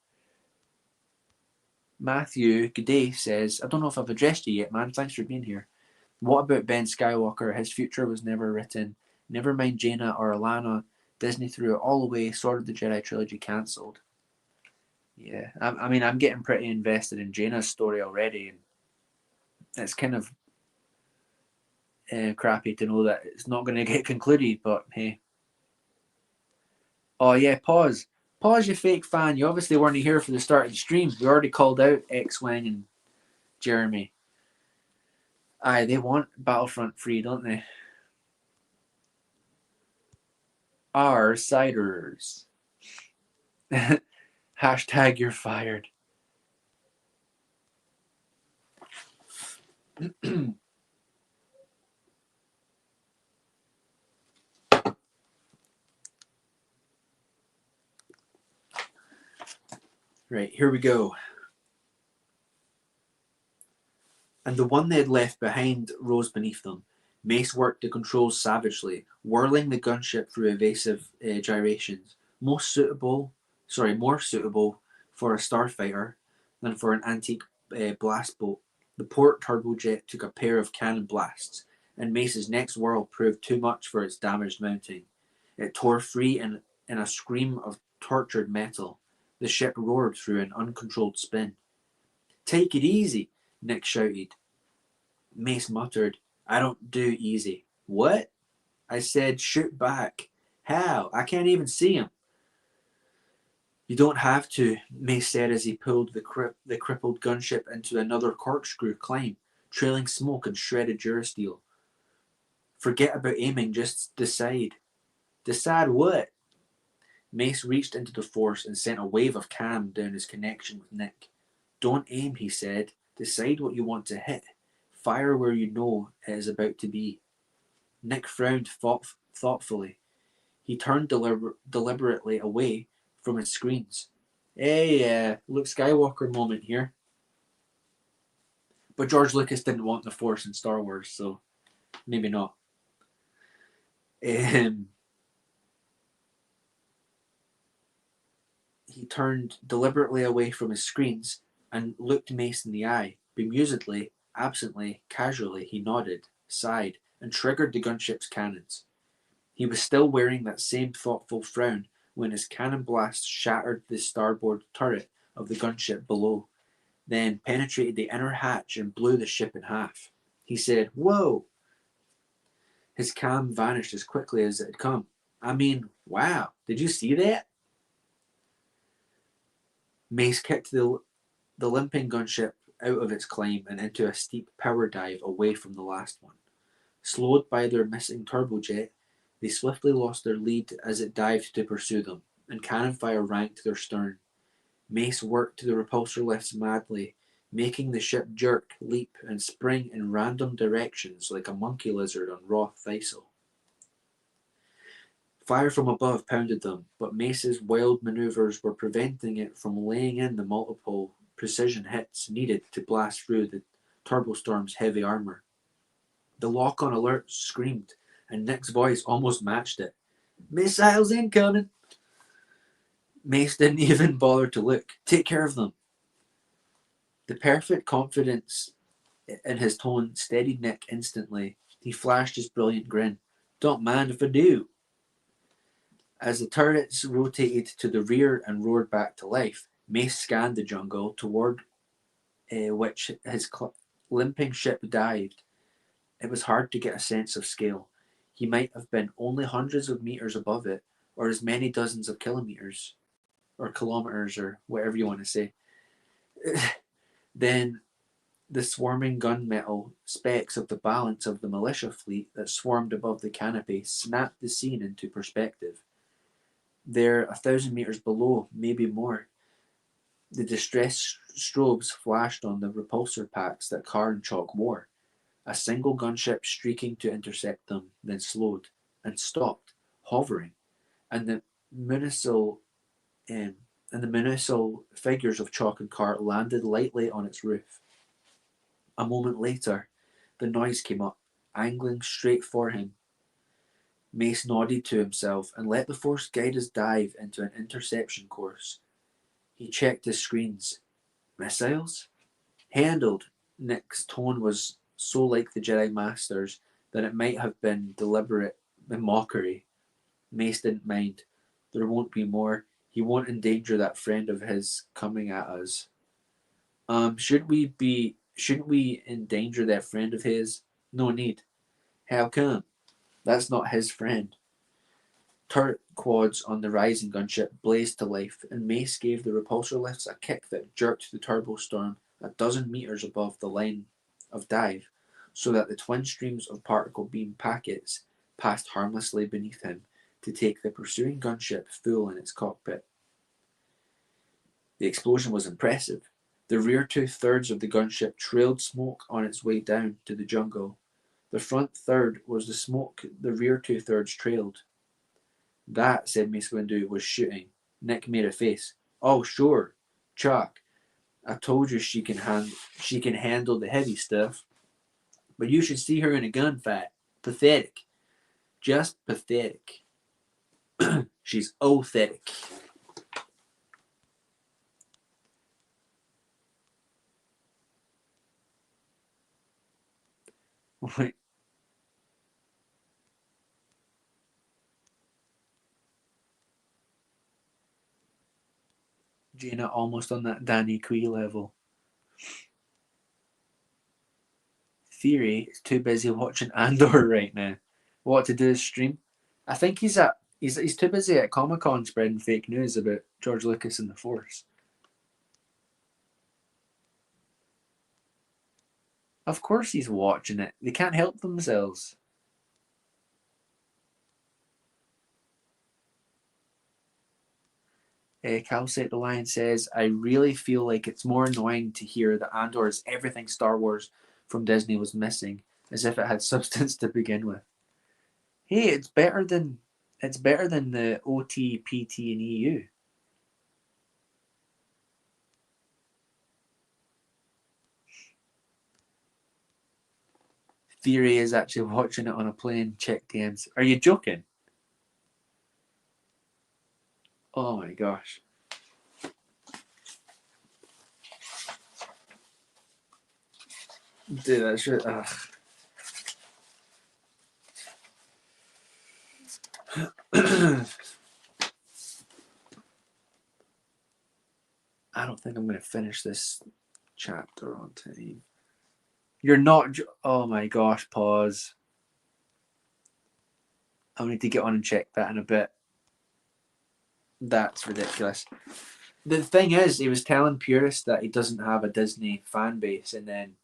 Matthew G'day says, "I don't know if I've addressed you yet, man. Thanks for being here. What about Ben Skywalker? His future was never written. Never mind Jaina or Alana. Disney threw it all away. Sword of the Jedi trilogy cancelled." Yeah, I mean, I'm getting pretty invested in Jaina's story already, and it's kind of crappy to know that it's not going to get concluded, but hey. Oh yeah, pause Pause, you fake fan. You obviously weren't here for the start of the stream. We already called out X-Wing and Jeremy. Aye, they want Battlefront free, don't they? Our ciders. Hashtag you're fired. Right, here we go. And the one they had left behind rose beneath them. Mace worked the controls savagely, whirling the gunship through evasive gyrations. More suitable for a starfighter than for an antique blast boat. The port turbojet took a pair of cannon blasts, and Mace's next whirl proved too much for its damaged mounting. It tore free in a scream of tortured metal. The ship roared through an uncontrolled spin. "Take it easy," Nick shouted. Mace muttered, "I don't do easy." "What?" I said, "Shoot back." "How? I can't even see him." "You don't have to," Mace said as he pulled the crippled gunship into another corkscrew climb, trailing smoke and shredded durasteel. "Forget about aiming, just decide." "Decide what?" Mace reached into the Force and sent a wave of calm down his connection with Nick. "Don't aim," he said. "Decide what you want to hit. Fire where you know it is about to be." Nick frowned thoughtfully. He turned deliberately away from his screens. Hey, Luke Skywalker moment here. But George Lucas didn't want the Force in Star Wars, so maybe not. He turned deliberately away from his screens and looked Mace in the eye. Bemusedly, absently, casually, he nodded, sighed, and triggered the gunship's cannons. He was still wearing that same thoughtful frown when his cannon blast shattered the starboard turret of the gunship below, then penetrated the inner hatch and blew the ship in half. He said, "Whoa!" His calm vanished as quickly as it had come. "I mean, wow, did you see that?" Mace kicked the limping gunship out of its climb and into a steep power dive away from the last one. Slowed by their missing turbojet, they swiftly lost their lead as it dived to pursue them, and cannon fire rang to their stern. Mace worked the repulsor lifts madly, making the ship jerk, leap, and spring in random directions like a monkey lizard on raw thistle. Fire from above pounded them, but Mace's wild maneuvers were preventing it from laying in the multiple precision hits needed to blast through the Turbostorm's heavy armor. The lock-on alert screamed, and Nick's voice almost matched it. "Missiles incoming!" Mace didn't even bother to look. "Take care of them." The perfect confidence in his tone steadied Nick instantly. He flashed his brilliant grin. "Don't mind if I do." As the turrets rotated to the rear and roared back to life, Mace scanned the jungle toward which his limping ship dived. It was hard to get a sense of scale. He might have been only hundreds of meters above it, or as many dozens of kilometers, or kilometers, or whatever you want to say. Then the swarming gunmetal specks of the balance of the militia fleet that swarmed above the canopy snapped the scene into perspective. There, 1,000 meters below, maybe more, the distress strobes flashed on the repulsor packs that Carr and Chalk wore. A single gunship streaking to intercept them, then slowed and stopped, hovering, and the municipal figures of Chalk and Carr landed lightly on its roof. A moment later, the noise came up, angling straight for him. Mace nodded to himself and let the Force guide his dive into an interception course. He checked his screens. Missiles? Handled. Nick's tone was so like the Jedi Masters that it might have been deliberate mockery. Mace didn't mind. There won't be more. He won't endanger that friend of his coming at us. Shouldn't we endanger that friend of his? No need. How come? That's not his friend. Turret quads on the rising gunship blazed to life, and Mace gave the repulsor lifts a kick that jerked the turbo storm a dozen meters above the line of dive, so that the twin streams of particle beam packets passed harmlessly beneath him to take the pursuing gunship full in its cockpit. The explosion was impressive. The rear 2/3 of the gunship trailed smoke on its way down to the jungle. The front third was the smoke the rear 2/3 trailed. That, said Mace Windu, was shooting. Nick made a face. Oh, sure, Chuck. I told you she can handle the heavy stuff. But you should see her in a gunfight. Pathetic. Just pathetic. She's pathetic. Wait. Jaina almost on that Danny Quee level. Theory is too busy watching Andor right now. What to do is stream. I think he's too busy at Comic-Con spreading fake news about George Lucas and the Force. Of course he's watching it. They can't help themselves. Calcite the Lion says, I really feel like it's more annoying to hear that Andor is everything Star Wars from Disney was missing, as if it had substance to begin with. Hey, it's better than the OT, PT, and EU. Theory is actually watching it on a plane. Check DMs. Are you joking? Oh my gosh. Dude, that's just, I don't think I'm going to finish this chapter on time. You're not... Oh my gosh, pause. I'll need to get on and check that in a bit. That's ridiculous. The thing is, he was telling purists that he doesn't have a Disney fan base, and then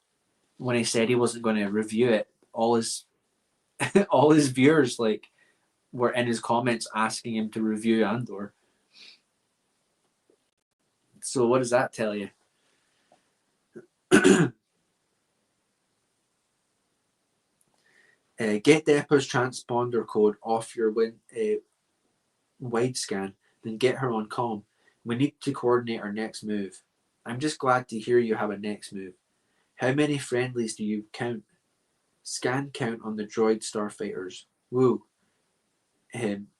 when he said he wasn't going to review it, all his viewers were in his comments asking him to review Andor. So what does that tell you? Get Depa's transponder code off your wide scan, then get her on comm. We need to coordinate our next move. I'm just glad to hear you have a next move. How many friendlies do you count? Scan count on the droid starfighters. Woo.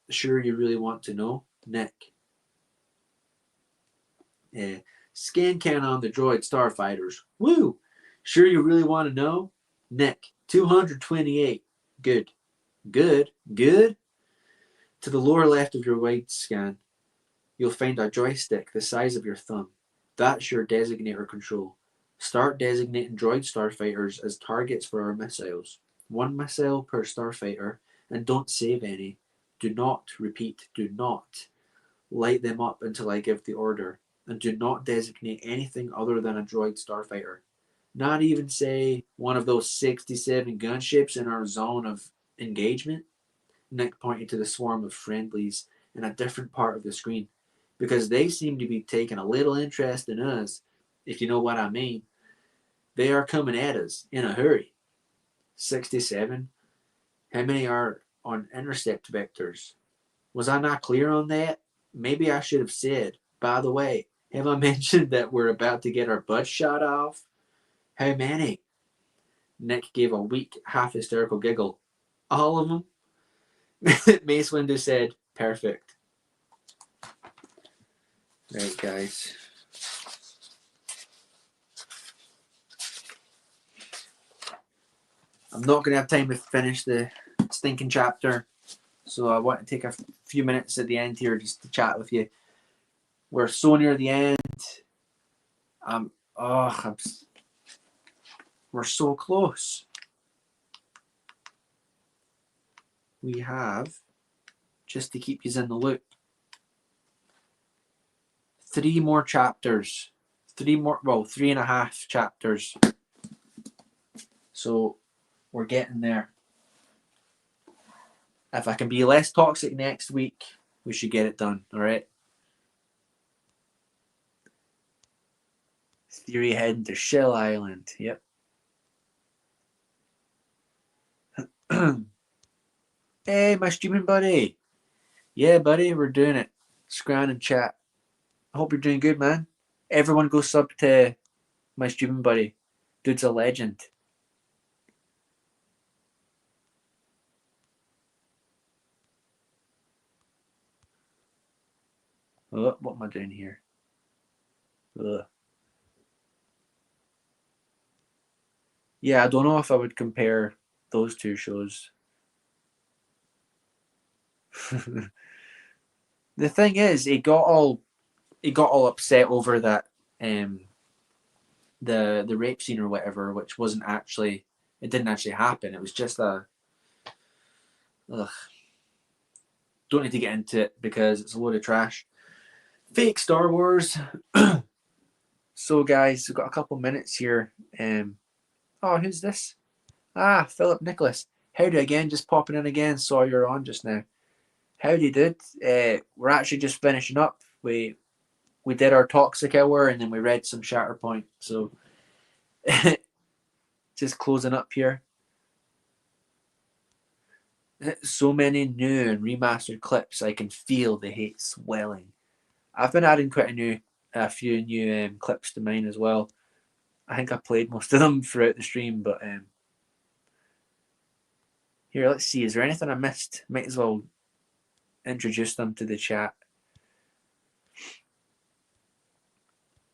Sure you really want to know? Nick. Scan count on the droid starfighters. Woo. Sure you really want to know? Nick. 228. Good. Good. Good. To the lower left of your wide scan, you'll find a joystick the size of your thumb. That's your designator control. Start designating droid starfighters as targets for our missiles. 1 missile per starfighter, and don't save any. Do not, repeat, do not light them up until I give the order, and do not designate anything other than a droid starfighter. Not even, say, one of those 67 gunships in our zone of engagement? Nick pointed to the swarm of friendlies in a different part of the screen, because they seem to be taking a little interest in us, if you know what I mean. They are coming at us in a hurry. 67? How many are on intercept vectors? Was I not clear on that? Maybe I should have said, by the way, have I mentioned that we're about to get our butts shot off? How many? Nick gave a weak, half-hysterical giggle. All of them? Mace Windu said, perfect. Right, guys. I'm not going to have time to finish the stinking chapter, so I want to take a few minutes at the end here just to chat with you. We're so near the end. We're so close. We have just to keep you in the loop. 3 more chapters. 3.5 chapters. So we're getting there. If I can be less toxic next week, we should get it done, alright? Theory heading to Shell Island, yep. Hey, my streaming buddy. Yeah, buddy, we're doing it. Scran and chat. I hope you're doing good, man. Everyone go sub to my streaming buddy. Dude's a legend. Oh, what am I doing here? Ugh. Yeah, I don't know if I would compare those two shows. The thing is, he got all upset over that the rape scene or whatever, which wasn't actually, it didn't actually happen. It was just a ugh. Don't need to get into it because it's a load of trash. Fake Star Wars. So guys, we've got a couple minutes here. Oh, who's this? Ah, Philip Nicholas. Howdy again, just popping in again. Saw you're on just now. Howdy, dude. We're actually just finishing up. We did our toxic hour and then we read some Shatterpoint. So just closing up here. So many new and remastered clips. I can feel the hate swelling. I've been adding quite a few new clips to mine as well. I think I played most of them throughout the stream, but here, let's see. Is there anything I missed? Might as well introduce them to the chat.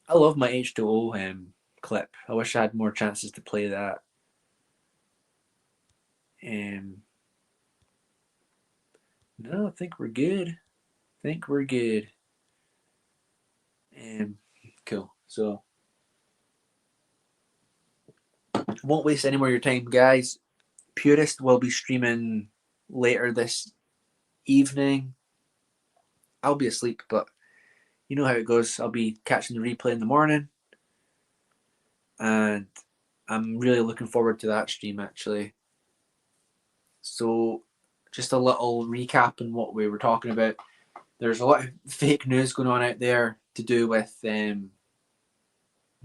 I love my H2O clip. I wish I had more chances to play that. No, I think we're good. Cool. So, won't waste any more of your time, guys. Purist will be streaming later this evening. I'll be asleep, but you know how it goes. I'll be catching the replay in the morning. And I'm really looking forward to that stream, actually. So, just a little recap on what we were talking about. There's a lot of fake news going on out there to do with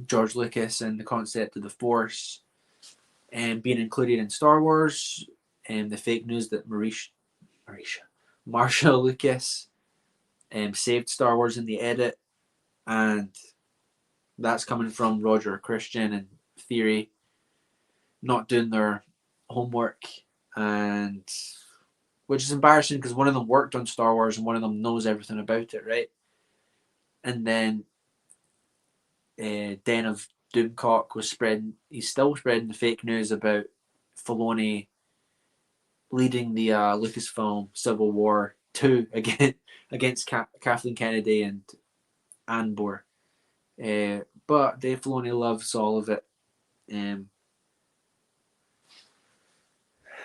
George Lucas and the concept of the Force and being included in Star Wars, and the fake news that Marsha Lucas saved Star Wars in the edit, and that's coming from Roger Christian and Theory not doing their homework, and which is embarrassing because one of them worked on Star Wars and one of them knows everything about it, right? And then Den of Doomcock was he's still spreading the fake news about Filoni leading the Lucasfilm Civil War 2 against Kathleen Kennedy and Anne Bohr. But Dave Filoni loves all of it. And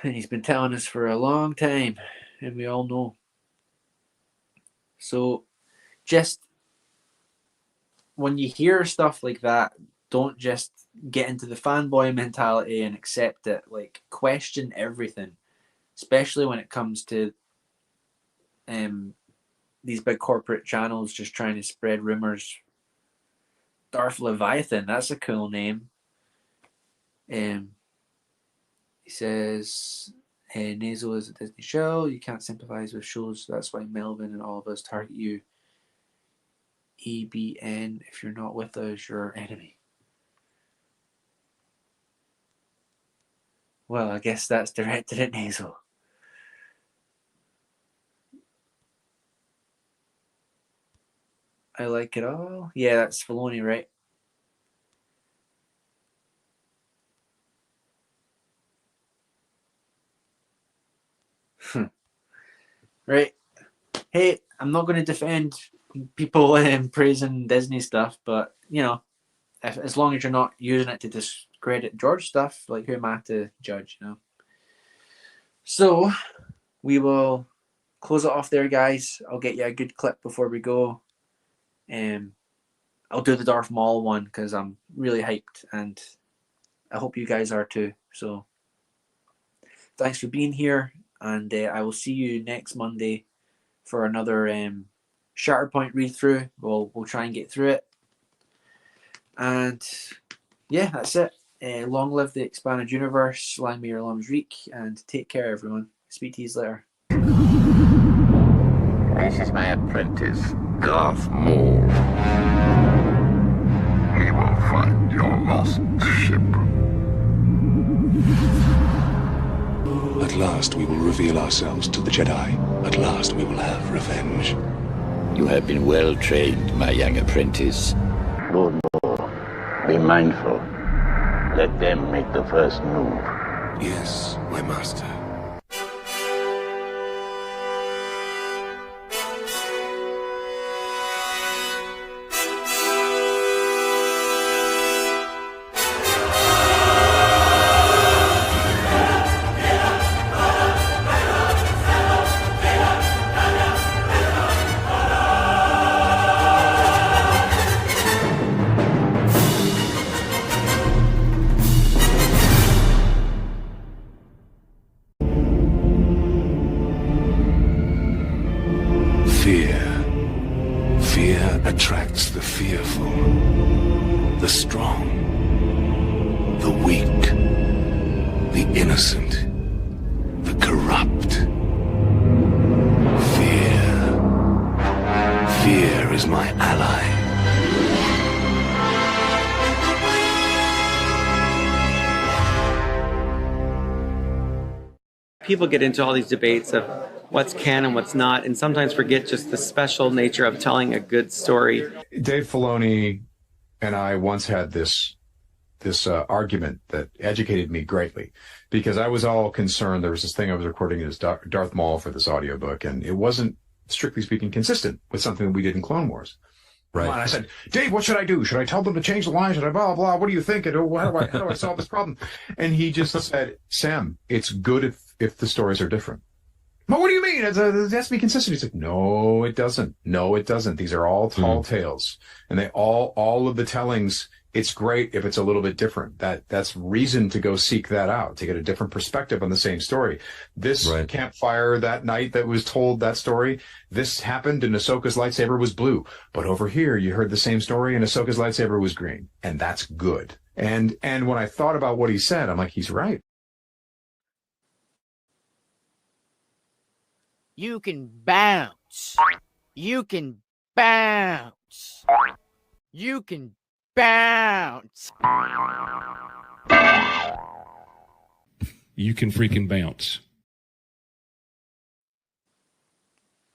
he's been telling us for a long time, and we all know. So just when you hear stuff like that, don't just get into the fanboy mentality and accept it. Like, question everything, especially when it comes to these big corporate channels just trying to spread rumors. Darth Leviathan, that's a cool name. He says, Nasal is a Disney show. You can't sympathize with shows. That's why Melvin and all of us target you. EBN, if you're not with us, you're our enemy. Well, I guess that's directed at Nasal. I like it all. Yeah, that's Filoni, right? Right. Hey, I'm not going to defend people praising Disney stuff, but you know, as long as you're not using it to discredit George stuff, like, who am I to judge? You know. So we will close it off there, guys. I'll get you a good clip before we go. I'll do the Darth Maul one because I'm really hyped, and I hope you guys are too. So thanks for being here, and I will see you next Monday for another Shatterpoint read through. We'll try and get through it, and yeah, that's it. Long live the expanded universe, Lang may your lums reek, and take care, everyone. Speak to you later. This is my apprentice, Darth Maul. He will find your lost ship. At last we will reveal ourselves to the Jedi. At last we will have revenge. You have been well trained, my young apprentice. Lord Maul, be mindful. Let them make the first move. Yes, my master. Fear attracts the fearful, the strong, the weak, the innocent, the corrupt. Fear is my ally. People get into all these debates of what's canon, what's not, and sometimes forget just the special nature of telling a good story. Dave Filoni and I once had this argument that educated me greatly, because I was all concerned. There was this thing I was recording as Darth Maul for this audiobook, and it wasn't, strictly speaking, consistent with something that we did in Clone Wars. Right. And I said, Dave, what should I do? Should I tell them to change the line? Should I blah, blah? What do you think? And how do I solve this problem? And he just said, Sam, it's good if the stories are different. But what do you mean? It has to be consistent. He's like, no, it doesn't. No, it doesn't. These are all tall tales. And they all of the tellings, it's great if it's a little bit different. That's reason to go seek that out, to get a different perspective on the same story. This campfire that night that was told that story, this happened and Ahsoka's lightsaber was blue. But over here, you heard the same story and Ahsoka's lightsaber was green. And that's good. And when I thought about what he said, I'm like, he's right. You can bounce. You can bounce. You can bounce. You can freaking bounce.